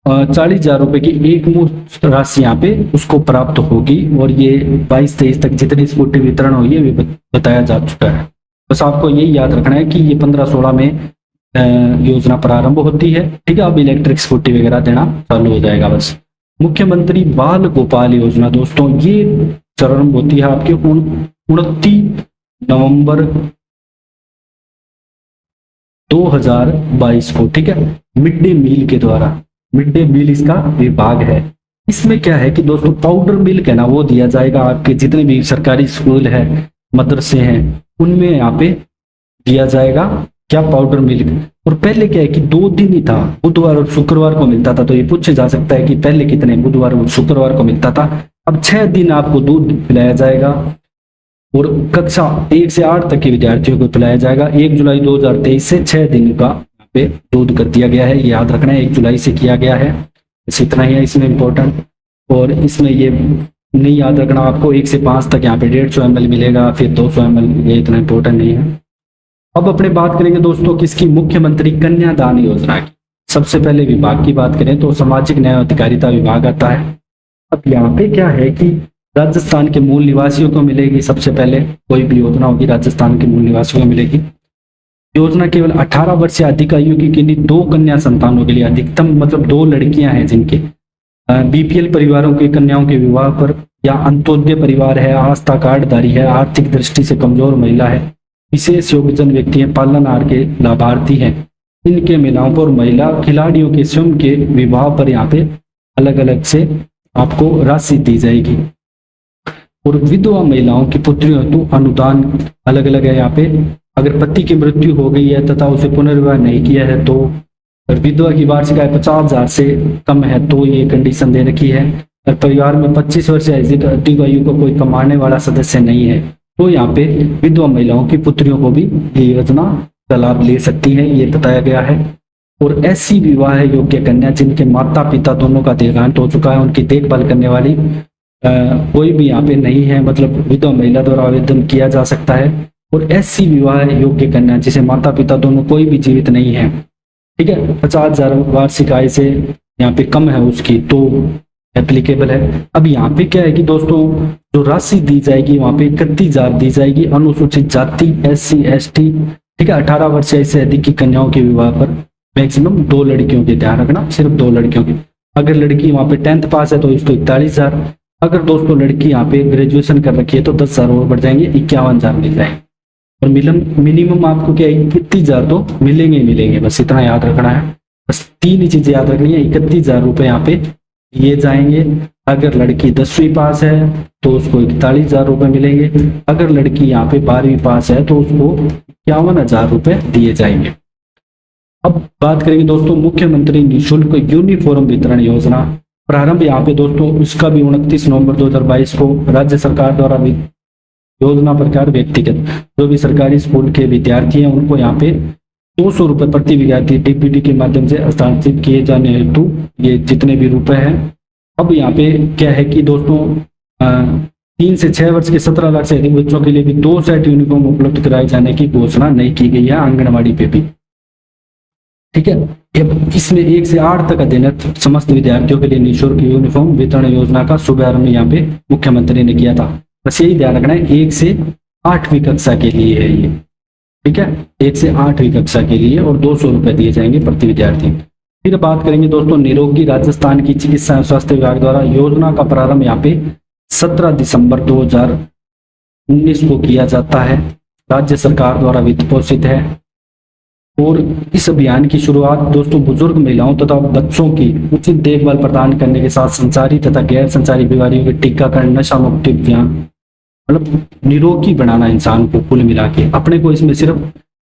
40,000 रुपए की एक मुश्त राशि यहाँ पे उसको प्राप्त होगी। और ये 22-23 तक जितनी स्कूटी वितरण हुई है वे बताया जा चुका है। बस आपको यही याद रखना है कि ये 15-16 में योजना प्रारंभ होती है, ठीक है। अब इलेक्ट्रिक स्कूटी वगैरह देना चालू हो जाएगा। बस मुख्यमंत्री बाल गोपाल योजना दोस्तों, ये प्रारंभ होती है आपके 29 नवंबर 2022 को, ठीक है, मिड डे मील के द्वारा। मिड डे मील इसका विभाग है। इसमें क्या है कि दोस्तों पाउडर मिल्क है ना, वो दिया जाएगा आपके जितने भी सरकारी स्कूल है, मदरसे हैं, उनमें यहाँ पे दिया जाएगा क्या, पाउडर मिल्क। और पहले क्या है कि 2 दिन ही था, बुधवार और शुक्रवार को मिलता था। तो ये पूछा जा सकता है कि पहले कितने बुधवार और शुक्रवार को मिलता था, अब 6 दिन आपको दूध पिलाया जाएगा। और कक्षा 1 से 8 तक के विद्यार्थियों को पिलाया जाएगा। 1 जुलाई 2023 से 6 दिन का पे दूध कर दिया गया है, याद रखना है 1 जुलाई से किया गया है। बस इतना ही है इसमें इम्पोर्टेंट। और इसमें ये नहीं याद रखना आपको 1 से 5 तक यहाँ पे 150 ml मिलेगा, फिर 200 ml, ये इतना इम्पोर्टेंट नहीं है। अब अपने बात करेंगे दोस्तों किसकी, मुख्यमंत्री कन्यादान योजना की। सबसे पहले विभाग की बात करें तो सामाजिक न्याय और अधिकारिता विभाग आता है। अब यहाँ पे क्या है कि राजस्थान के मूल निवासियों को मिलेगी। सबसे पहले कोई भी योजना होगी राजस्थान के मूल निवासियों को मिलेगी। योजना केवल 18 वर्ष से अधिक आयु की किन्हीं 2 कन्या संतानों के लिए, अधिकतम मतलब 2 लड़कियां हैं जिनके बीपीएल परिवारों की कन्याओं के विवाह पर, या अंत्योदय परिवार है, आस्था कार्डधारी है, आर्थिक दृष्टि से कमजोर महिला है, विशेष योग्यजन व्यक्ति है, पालनहार के लाभार्थी हैं, इनके महिलाओं पर, महिला खिलाड़ियों के स्वयं के विवाह पर यहाँ पे अलग अलग से आपको राशि दी जाएगी। और विधवा महिलाओं की पुत्रियों हेतु अनुदान अलग अलग है यहाँ पे। अगर पति की मृत्यु हो गई है तथा उसे पुनर्विवाह नहीं किया है तो, और विधवा की वार्षिक आय 50,000 से कम है तो ये कंडीशन दे रखी है। और परिवार में 25 वर्ष से अधिक आयु का कोई कमाने वाला सदस्य नहीं है तो यहाँ पे विधवा महिलाओं की पुत्रियों को भी ये योजना का लाभ ले सकती है, ये बताया गया है। और ऐसी विवाह योग्य कन्या जिनके माता पिता दोनों का देहांत हो चुका है, उनकी देखभाल करने वाली कोई भी यहाँ पे नहीं है, मतलब विधवा महिला द्वारा आवेदन किया जा सकता है। और ऐसी विवाह योग्य कन्या जिसे माता पिता दोनों कोई भी जीवित नहीं है, ठीक है, 50,000 वार्षिक आय से यहाँ पे कम है उसकी तो एप्लीकेबल है। अब यहाँ पे क्या है कि दोस्तों जो राशि दी जाएगी वहां पे 31,000 दी जाएगी अनुसूचित जाति, SC ST, ठीक है, 18 वर्ष से अधिक की कन्याओं के विवाह पर मैक्सिमम 2 लड़कियों के, ध्यान रखना सिर्फ 2 लड़कियों की। अगर लड़की वहां पे 10th पास है तो इसको 41,000, अगर दोस्तों लड़की यहाँ पे ग्रेजुएशन कर रखी है तो 10,000 और बढ़ जाएंगे, 51,000 मिल जाएंगे। और मिनिमम आपको क्या 31,000 तो मिलेंगे ही मिलेंगे, बस इतना याद रखना है। बस 3 ही चीजें याद रखनी है, 31,000 रुपए यहाँ पे दिए जाएंगे। अगर लड़की 10वीं पास है तो उसको 41,000 रुपए मिलेंगे। अगर लड़की यहाँ पे 12वीं पास है तो उसको 51,000 रुपए दिए जाएंगे। अब बात करेंगे दोस्तों मुख्यमंत्री निःशुल्क यूनिफॉर्म वितरण योजना। प्रारंभ यहाँ पे दोस्तों इसका भी 29 नवंबर 2022 को राज्य सरकार द्वारा योजना प्रकार व्यक्तिगत जो भी सरकारी स्कूल के विद्यार्थी हैं उनको यहाँ पे 200 रुपए प्रति विद्यार्थी डीपीडी के माध्यम से हस्तांतरित किए जाने हेतु ये जितने भी रुपए हैं। अब यहाँ पे क्या है कि दोस्तों 3 से 6 वर्ष के 17 लाख से अधिक बच्चों के लिए भी 2 सेट यूनिफॉर्म उपलब्ध कराए जाने की घोषणा नहीं की गई है आंगनबाड़ी पे भी, ठीक है। इसमें 1 से 8 तक अध्ययनरत समस्त विद्यार्थियों के लिए निःशुल्क यूनिफॉर्म वितरण योजना का शुभारंभ यहाँ पे मुख्यमंत्री ने किया था। बस यही ध्यान रखना है 1 से 8वीं कक्षा के लिए है ये, ठीक है, 1 से 8वीं कक्षा के लिए, और 200 रुपये दिए जाएंगे प्रति विद्यार्थी। फिर बात करेंगे दोस्तों निरोगी राजस्थान की चिकित्सा एवं स्वास्थ्य विभाग द्वारा योजना का प्रारंभ यहाँ पे 17 दिसंबर 2019 को किया जाता है, राज्य सरकार द्वारा वित्त पोषित है। और इस अभियान की शुरुआत दोस्तों बुजुर्ग महिलाओं तथा बच्चों की उचित देखभाल प्रदान करने के साथ संचारी तथा गैर संचारी बीमारियों के टीकाकरण, नशा मुक्ति अभियान, मतलब निरोगी बनाना इंसान को कुल मिला के। अपने को इसमें सिर्फ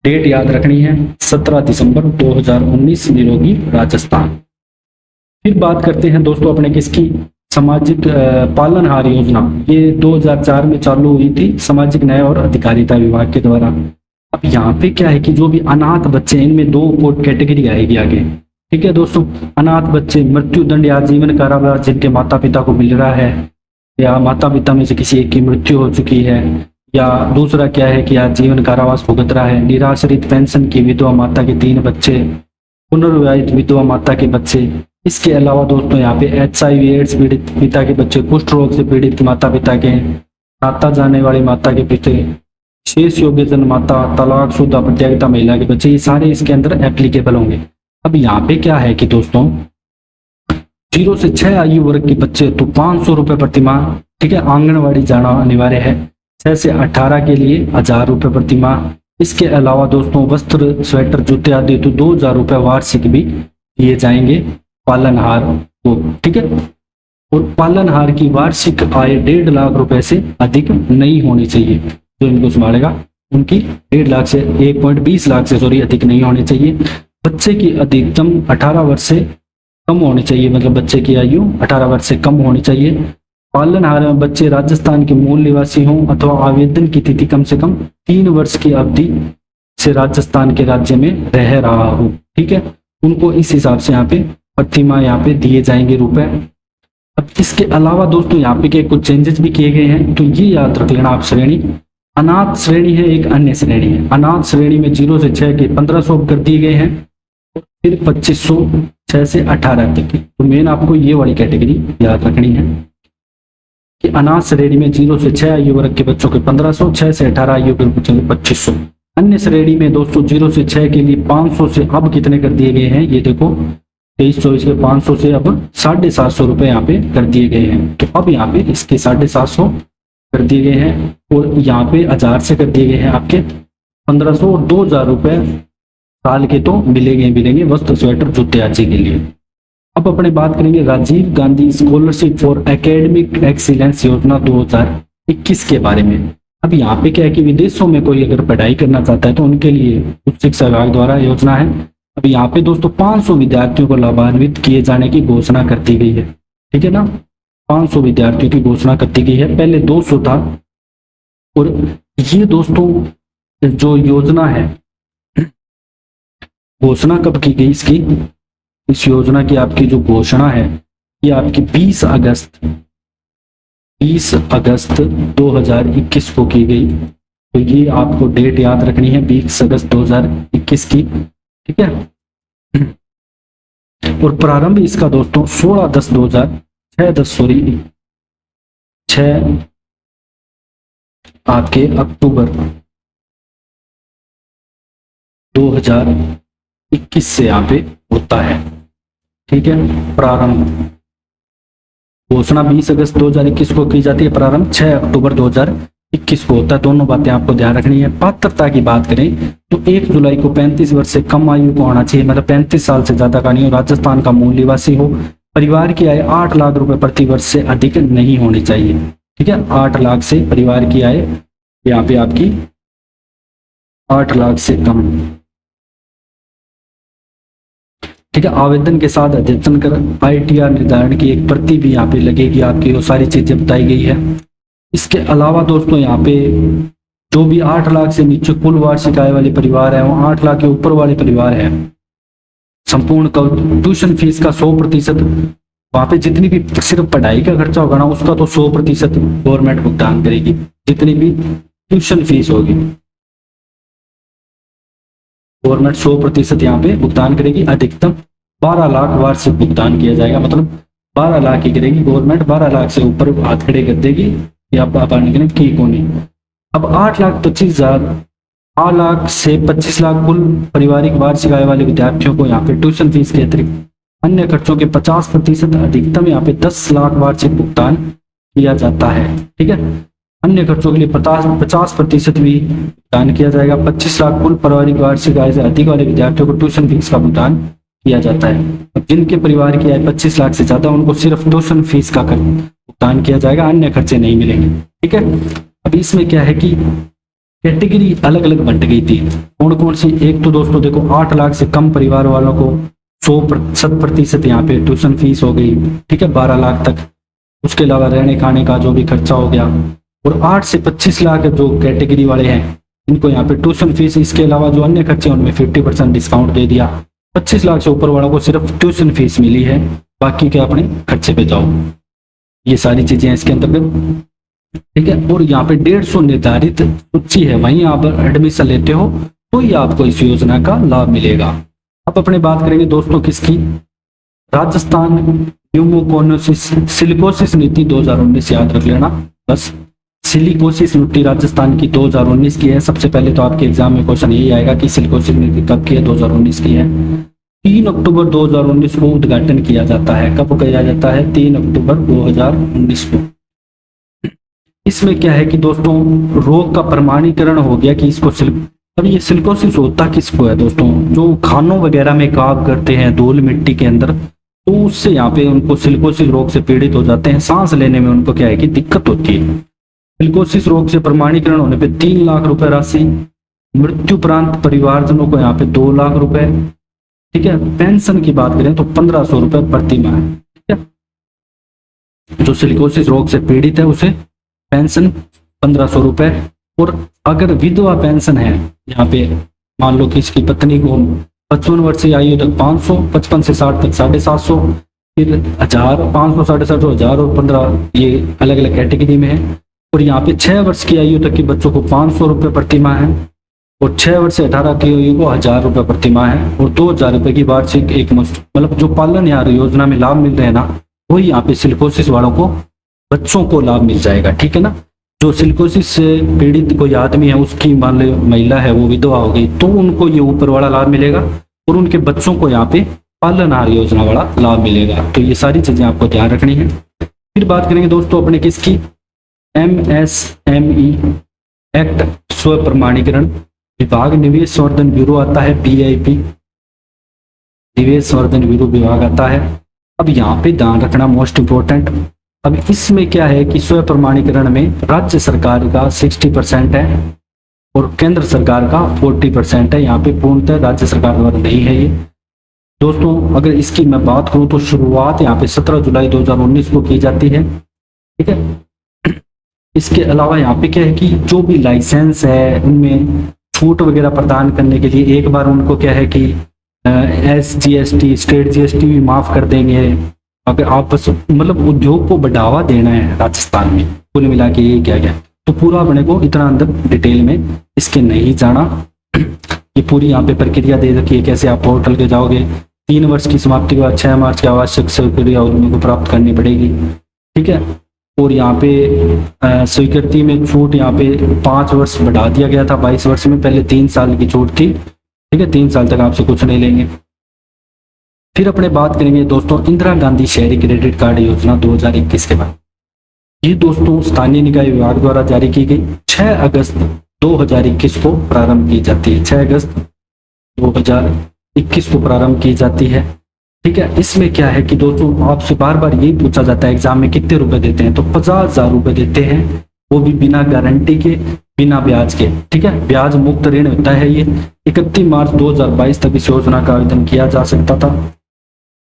डेट याद रखनी है, 17 दिसंबर 2019 निरोगी राजस्थान। फिर बात करते हैं दोस्तों अपने किसकी, सामाजिक पालनहार योजना, ये 2004 में चालू हुई थी सामाजिक न्याय और अधिकारिता विभाग के द्वारा। अब यहाँ पे क्या है कि जो भी अनाथ बच्चे हैं, इनमें 2 कैटेगरी आएगी आगे, ठीक है दोस्तों। अनाथ बच्चे मृत्युदंड या जीवन कारावास जिनके माता पिता को मिल रहा है, या माता पिता में से किसी एक की मृत्यु हो चुकी है, या दूसरा क्या है कि आज जीवन कारावास भुगत रहा है, निराश्रित पेंशन की विधवा माता के 3 बच्चे, पुनर्विवाहित विधवा माता के बच्चे। इसके अलावा दोस्तों यहाँ पे HIV एड्स पीड़ित पिता के बच्चे, कुष्ठ रोग से पीड़ित माता पिता के, नाता जाने वाली माता के पिता, शेष योग्यजन माता, तलाकशुदा प्रत्यागता महिला के बच्चे, ये सारे इसके अंदर एप्लीकेबल होंगे। अब यहाँ पे क्या है कि दोस्तों 0 से 6 आयु वर्ग के बच्चे तो 500 रुपये प्रति माह, ठीक है, आंगनवाड़ी जाना अनिवार्य है। 6 से 18 के लिए 1000 रुपये प्रति माह। इसके अलावा दोस्तों वस्त्र, स्वेटर, जूते आदि तो 2000 रुपये वार्षिक भी दिए जाएंगे पालनहार को, ठीक है। और पालनहार की वार्षिक आय 1.5 लाख रुपए से अधिक नहीं होनी चाहिए, जो इनको संभालेगा उनकी 1.5 लाख से 1.20 लाख से अधिक नहीं होनी चाहिए। बच्चे की अधिकतम 18 वर्ष से कम होनी चाहिए, मतलब बच्चे की आयु 18 वर्ष से कम होनी चाहिए। पालनहार में बच्चे राजस्थान के मूल निवासी हों अथवा आवेदन की तिथि कम से कम 3 वर्ष की अवधि से राजस्थान के राज्य में रह रहा हो, ठीक है। उनको इस हिसाब से यहाँ पे प्रतिमा यहाँ पे दिए जाएंगे रुपए। अब इसके अलावा दोस्तों यहाँ पे कुछ चेंजेस भी किए गए हैं, तो ये याद रख लेना आप। श्रेणी अनाथ श्रेणी है, एक अन्य श्रेणी है। अनाथ श्रेणी में 0 से 6 के 1500 कर दिए गए हैं, फिर 2500 6 से 18 तक की। तो मेन आपको ये वाली कैटेगरी याद रखनी है कि अनाथ श्रेणी में 0 से 6 आयु वर्ग के बच्चों के 1500, 6 से 18 आयु के बच्चों के 2500। अन्य श्रेणी में दोस्तों 0 से 6 के लिए 500 से अब कितने कर दिए गए हैं, ये देखो 23-24 के 500 से अब 750 रुपये यहाँ पे कर दिए गए हैं। तो अब यहाँ पे इसके 750 कर दिए गए हैं, और यहाँ पे 1000 से कर दिए गए हैं आपके 1500, और 2000 रुपये साल के तो मिलेंगे वस्त्र, स्वेटर, जूते आदि के लिए। अब अपने बात करेंगे Rajiv Gandhi scholarship for academic excellence योजना 2021 के बारे में। अब यहाँ पे क्या है कि विदेशों में कोई अगर पढ़ाई करना चाहता है तो उनके लिए उच्च शिक्षा विभाग द्वारा योजना है। अब यहाँ पे दोस्तों 500 विद्यार्थियों को लाभान्वित किए जाने की घोषणा कर दी गई है, ठीक है ना। 500 विद्यार्थियों की घोषणा कर दी गई है, पहले 200 था। और ये दोस्तों जो योजना है, घोषणा कब की गई इसकी, इस योजना की आपकी जो घोषणा है ये आपकी 20 अगस्त 2021 को की गई। तो ये आपको डेट याद रखनी है, 20 अगस्त 2021 की, ठीक है। और प्रारंभ इसका दोस्तों 6 आपके अक्टूबर 2021 से यहाँ पे होता है, ठीक है। प्रारंभ घोषणा 20 अगस्त 2021 को की जाती है, प्रारंभ 6 अक्टूबर 2021 को होता है। दोनों बातें आपको ध्यान रखनी है। पात्रता की बात करें तो 1 जुलाई को 35 वर्ष से कम आयु को होना चाहिए, मतलब 35 साल से ज्यादा का नहीं हो, राजस्थान का मूल निवासी हो, परिवार की आय 8 लाख रुपए प्रति वर्ष से अधिक नहीं होनी चाहिए, ठीक है। 8 लाख से परिवार की आय यहाँ पे आपकी 8 लाख से कम, ठीक है। आवेदन के साथ अद्यतन कर ITR निर्धारण की एक प्रति भी यहाँ पे लगेगी आपकी, वो सारी चीजें बताई गई है। इसके अलावा दोस्तों यहाँ पे जो भी 8 लाख से नीचे कुल वार्षिक आय वाले परिवार है, वो 8 लाख के ऊपर वाले परिवार है, संपूर्ण ट्यूशन फीस का 100%, वहां पे जितनी भी सिर्फ पढ़ाई का खर्चा होगा ना उसका तो 100% गवर्नमेंट भुगतान करेगी, जितनी भी ट्यूशन फीस होगी गवर्नमेंट 100% यहाँ पे भुगतान करेगी। अधिकतम 12 लाख वार्षिक भुगतान किया जाएगा, मतलब 12 लाख ही करेगी गवर्नमेंट, 12 लाख से ऊपर हाथ खड़े कर देगी या की को नहीं। अब 8,25,000 8 लाख से 25 लाख कुल पारिवारिक वार्षिक आय वाले विद्यार्थियों को यहाँ पे ट्यूशन फीस के अतिरिक्त अन्य खर्चों के 50% अधिकतम यहाँ पे 10 लाख वार्षिक भुगतान किया जाता है। ठीक है, अन्य खर्चों के लिए 50% भी भुगतान किया जाएगा। 25 लाख कुल पारिवारिक वार्षिक आय से अधिक वाले विद्यार्थियों को ट्यूशन फीस का भुगतान किया जाता है। अब जिनके परिवार की आय 25 लाख से ज्यादा उनको सिर्फ ट्यूशन फीस का भुगतान किया जाएगा, अन्य खर्चे नहीं मिलेंगे। ठीक है, अब इसमें क्या है कि कैटेगरी अलग अलग बंट गई थी। कौन कौन सी? एक तो दोस्तों देखो 8 लाख से कम परिवार वालों को 100% यहाँ पे ट्यूशन फीस हो गई। ठीक है, 12 लाख तक। उसके अलावा रहने खाने का जो भी खर्चा हो गया। और 8 से 25 लाख जो कैटेगरी वाले हैं इनको यहाँ पे ट्यूशन फीस, इसके अलावा जो अन्य खर्चे उनमें 50% डिस्काउंट दे दिया। 25 लाख से ऊपर वालों को सिर्फ ट्यूशन फीस मिली है, बाकी के अपने खर्चे पे जाओ। ये सारी चीजें इसके अंतर्गत। ठीक है, और यहाँ पे 150 निर्धारित सूची है, वहीं आप एडमिशन लेते हो तो ही आपको इस योजना का लाभ मिलेगा। अब अपने बात करेंगे दोस्तों किसकी? राजस्थान न्यूमोकोसिस सिलिकोसिस नीति 2019 याद रख लेना बस। सिलिकोसिस नीति राजस्थान की 2019 की है। सबसे पहले तो आपके एग्जाम में क्वेश्चन यही आएगा कि सिलिकोसिस नीति कब की है? 2019 की है। 3 अक्टूबर 2019 को उद्घाटन किया जाता है। कब किया जाता है? 3 अक्टूबर 2019 को। इसमें क्या है कि दोस्तों रोग का प्रमाणीकरण हो गया कि इसको अब ये सिलिकोसिस होता किसको है दोस्तों? जो खानों वगैरह में काम करते हैं धूल मिट्टी के अंदर, तो उससे यहाँ पे उनको सिलिकोसिस रोग से पीड़ित हो जाते हैं। सांस लेने में उनको क्या है कि दिक्कत होती है। सिलिकोसिस रोग से प्रमाणीकरण होने पे 3 लाख रुपए राशि, मृत्युपरांत परिवारजनों को यहाँ पे 2 लाख रुपए। ठीक है, पेंशन की बात करें तो 1500 रुपए प्रति माह। ठीक है, जो सिलिकोसिस रोग से पीड़ित है उसे पेंशन 1500 रुपए। और अगर विधवा पेंशन है, यहाँ पे मान लो कि इसकी पत्नी को 55 वर्ष की आयु तक 500, 55 से 60 तक 750, फिर 1000, 500, 750, 1000 और 15, ये अलग अलग कैटेगरी में है। और यहाँ पे 6 वर्ष की आयु तक के बच्चों को 500 रुपये प्रति माह है, और 6 वर्ष से 18 की आयु को 1000 रुपये प्रति माह है, और 2000 रुपये की वार्षिक एक मुश्त। मतलब जो पालन यहाँ योजना में लाभ मिल रहे हैं ना, वही यहाँ पे सिलिकोसिस वालों को बच्चों को लाभ मिल जाएगा। ठीक है ना, जो सिलिकोसिस से पीड़ित कोई आदमी है, उसकी मान लो महिला है वो विधवा हो गई, तो उनको ये ऊपर वाला लाभ मिलेगा, और उनके बच्चों को यहाँ पे पालनहार योजना वाला लाभ मिलेगा। तो ये सारी चीजें आपको ध्यान रखनी है। फिर बात करेंगे दोस्तों अपने किसकी? MSME एक्ट स्व प्रमाणीकरण विभाग, निवेश संवर्धन ब्यूरो आता है, PIB निवेश संवर्धन ब्यूरो विभाग आता है। अब यहाँ पे ध्यान रखना मोस्ट इंपोर्टेंट। अब इसमें क्या है कि स्व प्रमाणीकरण में राज्य सरकार का 60% है और केंद्र सरकार का 40% है। यहाँ पे पूर्णतः राज्य सरकार द्वारा नहीं है ये दोस्तों। अगर इसकी मैं बात करूं तो शुरुआत यहाँ पे 17 जुलाई 2019 को की जाती है। ठीक है, इसके अलावा यहाँ पे क्या है कि जो भी लाइसेंस है उनमें छूट वगैरह प्रदान करने के लिए एक बार उनको क्या है कि SGST स्टेट GST भी माफ कर देंगे। अगर आप बस मतलब उद्योग को बढ़ावा देना है राजस्थान में, कुल मिला के ये क्या गया, तो पूरा अपने को इतना अंदर डिटेल में इसके नहीं जाना। ये पूरी यहाँ पे प्रक्रिया दे रखी है कैसे आप पोर्टल के जाओगे। 3 वर्ष की समाप्ति के बाद 6 मार्च की आवश्यक स्वीकृति उनको प्राप्त करनी पड़ेगी। ठीक है, और यहाँ पे स्वीकृति में छूट यहाँ पे 5 वर्ष बढ़ा दिया गया था 22 वर्ष में, पहले 3 साल की छूट थी। ठीक है, 3 साल तक आपसे कुछ नहीं लेंगे। फिर अपने बात करेंगे दोस्तों इंदिरा गांधी शहरी क्रेडिट कार्ड योजना 2021 के बाद। ये दोस्तों स्थानीय निकाय विभाग द्वारा जारी की गई 6 अगस्त 2021 को प्रारंभ की जाती है। 6 अगस्त 2021 को प्रारंभ की जाती है। ठीक है, इसमें क्या है कि दोस्तों आपसे बार बार यही पूछा जाता है एग्जाम में कितने रुपए देते हैं, तो 50,000 रुपए देते हैं, वो भी बिना गारंटी के, बिना ब्याज के। ठीक है, ब्याज मुक्त ऋण होता है ये। 31 मार्च 2022 तक इस योजना का आवेदन किया जा सकता था,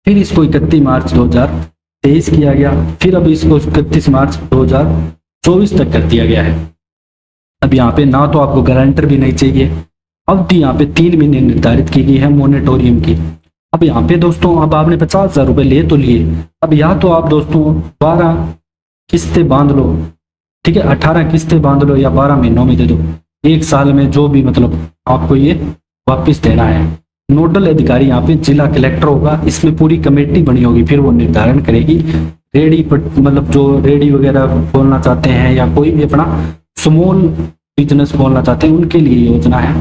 फिर इसको 31 मार्च 2023 किया गया, फिर अब इसको 31 मार्च 2024 तक कर दिया गया है। अब यहाँ पे ना तो आपको गारंटर भी नहीं चाहिए। अवधि यहाँ पे 3 महीने निर्धारित की गई है मोनेटोरियम की। अब यहाँ पे दोस्तों अब आपने 50,000 रुपए लिए तो लिए, अब या तो आप दोस्तों 12 किस्तें बांध लो। ठीक है, 18 किस्तें बांध लो या 12 महीनों में दे दो, 1 साल में जो भी मतलब आपको ये वापस देना है। नोडल अधिकारी यहाँ पे जिला कलेक्टर होगा, इसमें पूरी कमेटी बनी होगी, फिर वो निर्धारण करेगी। रेडी मतलब जो रेडी वगैरह खोलना चाहते हैं या कोई भी अपना स्मॉल बिजनेस खोलना चाहते हैं उनके लिए योजना है।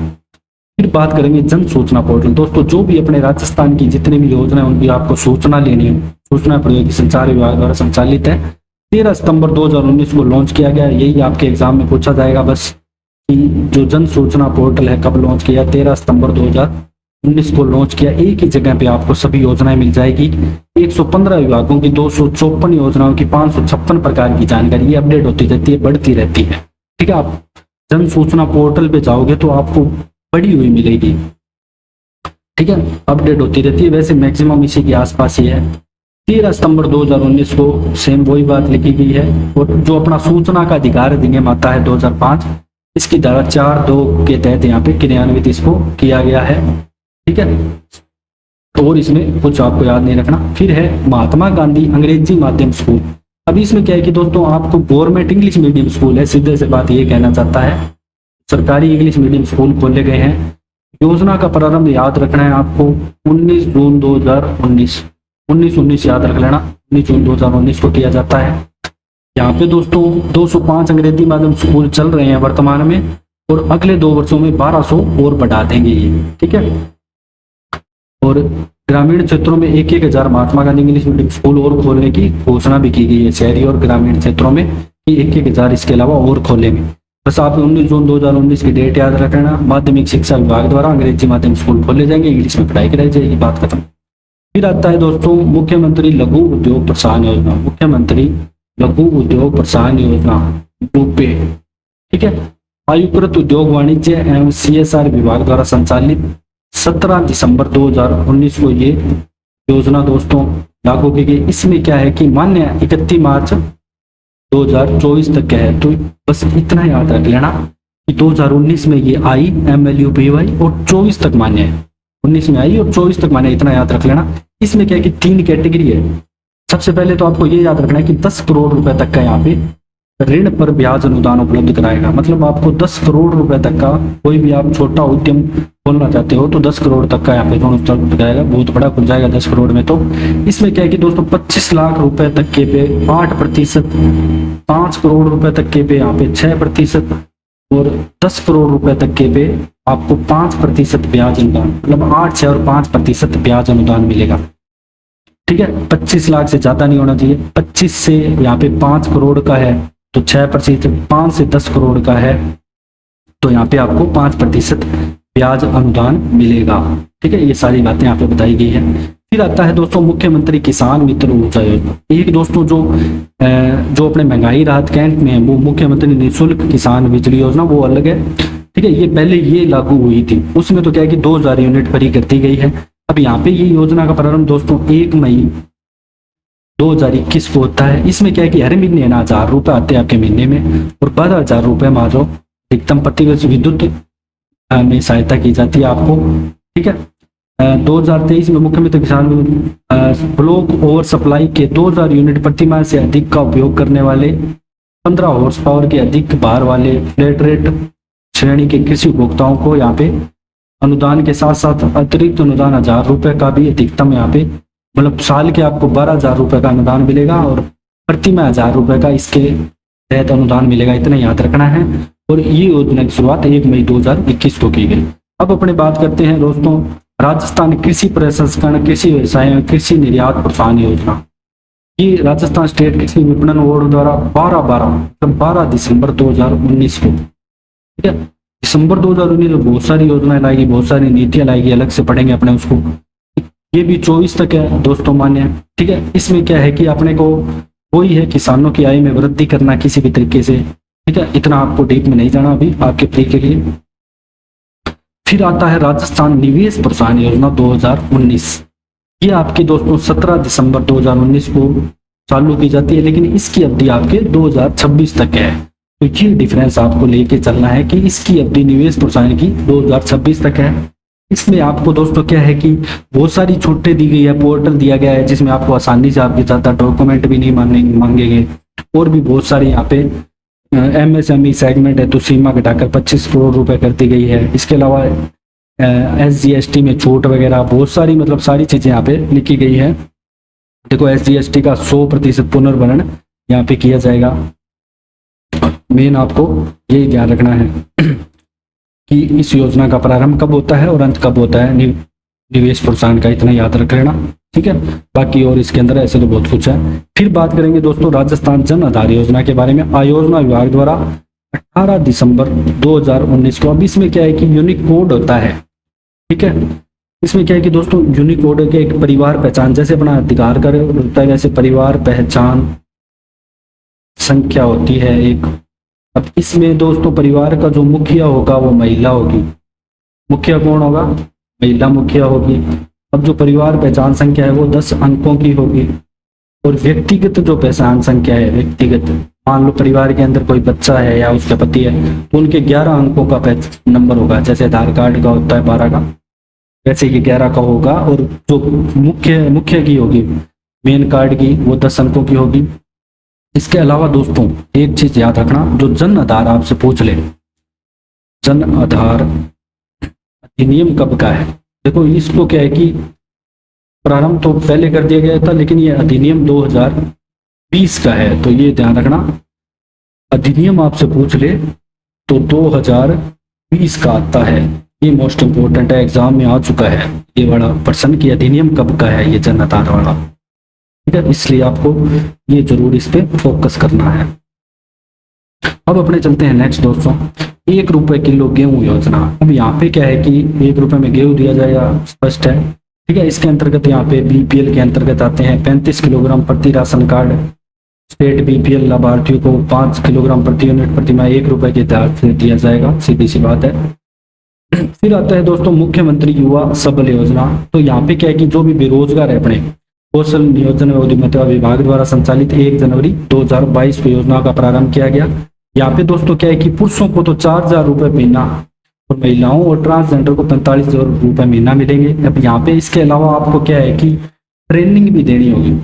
फिर बात करेंगे जन सूचना पोर्टल। दोस्तों जो भी अपने राजस्थान की जितनी भी योजना है उनकी आपको सूचना लेनी है, सूचना प्रौद्योगिकी संचार विभाग द्वारा संचालित है। 13 सितंबर 2019 को लॉन्च किया गया। यही आपके एग्जाम में पूछा जाएगा बस कि जो जन सूचना पोर्टल है कब लॉन्च किया, 13 सितंबर 2019 को लॉन्च किया। एक ही जगह पे आपको सभी योजनाएं मिल जाएगी। 115 विभागों की 254 योजनाओं की 556 प्रकार की जानकारी ये अपडेट होती रहती है, बढ़ती रहती है। ठीक है, आप जन सूचना पोर्टल पे जाओगे तो आपको बढ़ी हुई मिलेगी। ठीक है, अपडेट होती रहती है। वैसे मैक्सिमम इसी के आसपास ही है। 13 सितंबर 2019 को सेम वही बात लिखी गई है। और जो अपना सूचना का अधिकार अधिनियम आता है 2005, इसकी धारा 4(2) के तहत यहाँ पे क्रियान्वित इसको किया गया है। ठीक है, और इसमें कुछ आपको याद नहीं रखना। फिर है महात्मा गांधी अंग्रेजी माध्यम स्कूल। अभी इसमें क्या है कि दोस्तों आपको गवर्नमेंट इंग्लिश मीडियम स्कूल है, सीधे से बात ये कहना चाहता है, सरकारी इंग्लिश मीडियम स्कूल खोले गए हैं। योजना का प्रारंभ याद रखना है आपको 19 जून 2019, 19 याद रख लेना, 19 जून 2019 को किया जाता है। यहाँ पे दोस्तों 205 अंग्रेजी माध्यम स्कूल चल रहे हैं वर्तमान में, और अगले 2 वर्षों में 1200 और बढ़ा देंगे ये। ठीक है, और ग्रामीण क्षेत्रों में 1,000 Mahatma Gandhi English medium school और खोलने की घोषणा भी की गई है। शहरी और ग्रामीण क्षेत्रों में 1,000 इसके अलावा और खोलेंगे। बस आप 19 जून 2019 की डेट याद रखना। माध्यमिक शिक्षा विभाग द्वारा अंग्रेजी माध्यम स्कूल खोले जाएंगे, इंग्लिश में पढ़ाई कराई जाएगी, बात खत्म। फिर आता है दोस्तों मुख्यमंत्री लघु उद्योग प्रोत्साहन योजना। मुख्यमंत्री लघु उद्योग प्रोत्साहन योजना रूपे। ठीक है, आयुकृत उद्योग वाणिज्य एवं CSR विभाग द्वारा संचालित 17 दिसंबर 2019 को ये योजना दोस्तों लागू की गई। इसमें क्या है कि मान्य 31 मार्च 2024 तक का है। तो बस इतना याद रख लेना कि 2019 में ये आई MLUPY और 24 तक मान्य है। 19 में आई और 24 तक मान्य, इतना याद रख लेना। इसमें क्या है कि 3 कैटेगरी है। सबसे पहले तो आपको ये याद रखना है कि 10 करोड़ रुपए तक का यहाँ पे ऋण पर ब्याज अनुदान उपलब्ध कराएगा। मतलब आपको 10 करोड़ रुपए तक का, कोई भी आप छोटा उद्यम खोलना चाहते हो तो 10 करोड़ तक का यहाँ पे ऋण उपलब्ध कराएगा। बहुत बड़ा खुल जाएगा 10 करोड़ में। तो इसमें क्या है कि दोस्तों 25 लाख रुपए तक के पे 8%, 5 करोड़ रुपए तक के पे यहाँ पे 6%, और 10 करोड़ रुपए तक के पे आपको 5% ब्याज अनुदान, मतलब 8, 6 और 5% ब्याज अनुदान मिलेगा। ठीक है, 25 लाख से ज्यादा नहीं होना चाहिए। 25 से यहाँ पे 5 करोड़ का है तो 6%, 5 से 10 करोड़ का है तो यहाँ पे आपको 5% ब्याज अनुदान मिलेगा। ठीक है, ये सारी बातें यहाँ पे बताई गई है। फिर आता है दोस्तों मुख्यमंत्री किसान मित्र ऊर्जा योजना। एक दोस्तों जो अपने महंगाई राहत कैंप में है वो मुख्यमंत्री निःशुल्क किसान बिजली योजना, वो अलग है। ठीक है, ये पहले ये लागू हुई थी, उसमें तो क्या है कि 2000 यूनिट फ्री कर दी गई है। अब यहाँ पे ये योजना का प्रारंभ दोस्तों 1 मई 2021 को होता है। इसमें क्या है कि हर महीने ना 1000 रुपए आते हैं आपके महीने में, और 12,000 रुपए मानो अधिकतम प्रतिवर्ष विद्युत में सहायता की जाती है आपको। ठीक है, 2023 में मुख्यमंत्री किसान ब्लॉक ओवर सप्लाई के 2000 यूनिट प्रति माह से अधिक का उपयोग करने वाले 15 हॉर्स पावर के अधिक भार वाले फ्लैट रेट श्रेणी के कृषि उपभोक्ताओं को यहाँ पे अनुदान के साथ साथ अतिरिक्त अनुदान 1000 रुपए का भी अधिकतम यहाँ पे, मतलब साल के आपको 12,000 रुपए का अनुदान मिलेगा, और प्रति माह 1000 रुपए का इसके तहत अनुदान मिलेगा। इतना याद रखना है। और ये योजना की शुरुआत 1 मई 2021 को की गई। अब अपने बात करते हैं दोस्तों राजस्थान कृषि प्रसंस्करण, कृषि व्यवसाय, कृषि निर्यात प्रोत्साहन योजना। ये राजस्थान स्टेट कृषि विपणन बोर्ड द्वारा 12 दिसंबर 2019 को, ठीक है, दिसंबर 2019 में बहुत सारी योजनाएं लाएगी, बहुत सारी नीतियां लाएगी, अलग से पढ़ेंगे अपने उसको। ये भी 24 तक है दोस्तों मान्य। ठीक है, इसमें क्या है कि अपने को वही है किसानों की आय में वृद्धि करना किसी भी तरीके से। ठीक है, इतना आपको डीप में नहीं जाना अभी आपके प्री के लिए। फिर आता है राजस्थान निवेश प्रोत्साहन योजना 2019। ये आपके दोस्तों 17 दिसंबर 2019 को चालू की जाती है, लेकिन इसकी अवधि आपके 2026 तक है। तो ये डिफरेंस आपको लेके चलना है कि इसकी अवधि निवेश प्रोत्साहन की 2026 तक है। इसमें आपको दोस्तों क्या है कि बहुत सारी छूटें दी गई है, पोर्टल दिया गया है जिसमें आपको आसानी से आपके ज्यादा डॉक्यूमेंट भी नहीं मांगेंगे, और भी बहुत सारी यहाँ पे MSME सेगमेंट है तो सीमा घटाकर 25 करोड़ रुपए कर दी गई है। इसके अलावा SGST में छूट वगैरह बहुत सारी, मतलब सारी चीजें यहाँ पे लिखी गई है। देखो SGST का 100% पुनर्भरण यहाँ पे किया जाएगा। मेन आपको यही ध्यान रखना है कि इस योजना का प्रारंभ कब होता है और अंत कब होता है। निवेश प्रोत्साहन का इतना याद रख लेना, ठीक है। बाकी और इसके अंदर ऐसे तो बहुत कुछ है। फिर बात करेंगे दोस्तों राजस्थान जन आधार योजना के बारे में। आयोजना विभाग द्वारा 18 दिसंबर 2019 को, अब इसमें क्या है कि यूनिक कोड होता है, ठीक है। इसमें क्या है कि दोस्तों यूनिक कोड के एक परिवार पहचान, जैसे अपना अधिकार कर होता है वैसे परिवार पहचान संख्या होती है एक। अब इसमें दोस्तों परिवार का जो मुखिया होगा वो महिला होगी। मुखिया कौन होगा? महिला मुखिया होगी। अब जो परिवार पहचान संख्या है वो 10 अंकों की होगी। और व्यक्तिगत जो पहचान संख्या है, व्यक्तिगत, मान लो परिवार के अंदर कोई बच्चा है या उसका पति है तो उनके 11 अंकों का नंबर होगा। जैसे आधार कार्ड का होता है 12 का, वैसे ये 11 का होगा। और जो मुख्य की होगी, मेन कार्ड की, वो 10 अंकों की होगी। इसके अलावा दोस्तों एक चीज याद रखना, जो जन आधार आपसे पूछ ले, जन आधार अधिनियम कब का है। देखो इसको क्या है कि प्रारंभ तो पहले कर दिया गया था, लेकिन ये अधिनियम 2020 का है, तो ये ध्यान रखना। अधिनियम आपसे पूछ ले तो 2020 का आता है। ये मोस्ट इंपोर्टेंट है, एग्जाम में आ चुका है ये बड़ा प्रश्न कि अधिनियम कब का है ये जन आधार वाला, ठीक है। इसलिए आपको ये जरूर इस पे फोकस करना है। अब अपने चलते हैं नेक्स्ट दोस्तों, 1 रुपए किलो गेहूं योजना। अब यहाँ पे क्या है कि 1 रुपए में गेहूं दिया जाएगा, स्पष्ट है, ठीक है। इसके अंतर्गत यहाँ पे बीपीएल के अंतर्गत आते हैं 35 किलोग्राम प्रति राशन कार्ड। स्टेट बीपीएल लाभार्थियों को 5 किलोग्राम प्रति यूनिट प्रति माह 1 रुपए के दर से दिया जाएगा, सीधी सी बात है। फिर आता है दोस्तों मुख्यमंत्री युवा सबल योजना। तो यहाँ पे क्या है कि जो भी बेरोजगार है अपने कौशल नियोजन एवं उद्यमिता विभाग द्वारा संचालित 1 जनवरी 2022 को योजना का प्रारंभ किया गया। यहाँ पे दोस्तों क्या है कि पुरुषों को तो 4,000 रुपए महीना और महिलाओं और ट्रांसजेंडर को 45,000 रुपए महीना मिलेंगे। अब यहाँ पे इसके अलावा आपको क्या है कि ट्रेनिंग भी देनी होगी,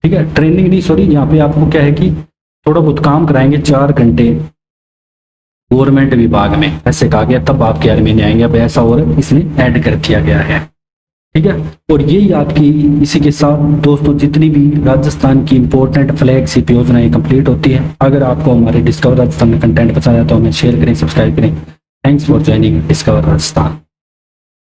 ठीक है। ट्रेनिंग नहीं, सॉरी, यहाँ पे आपको क्या है कि थोड़ा बहुत काम कराएंगे 4 घंटे गवर्नमेंट विभाग में, ऐसे कहा गया, तब आपके यार महीने आएंगे। अब ऐसा और इसमें ऐड कर दिया गया है, ठीक है। और यही आपकी इसी के साथ दोस्तों जितनी भी राजस्थान की इंपॉर्टेंट फ्लैगशिप योजनाएं कंप्लीट होती है। अगर आपको हमारे डिस्कवर राजस्थान में कंटेंट पसंद आया तो हमें शेयर करें, सब्सक्राइब करें। Thanks for joining discover Rajasthan.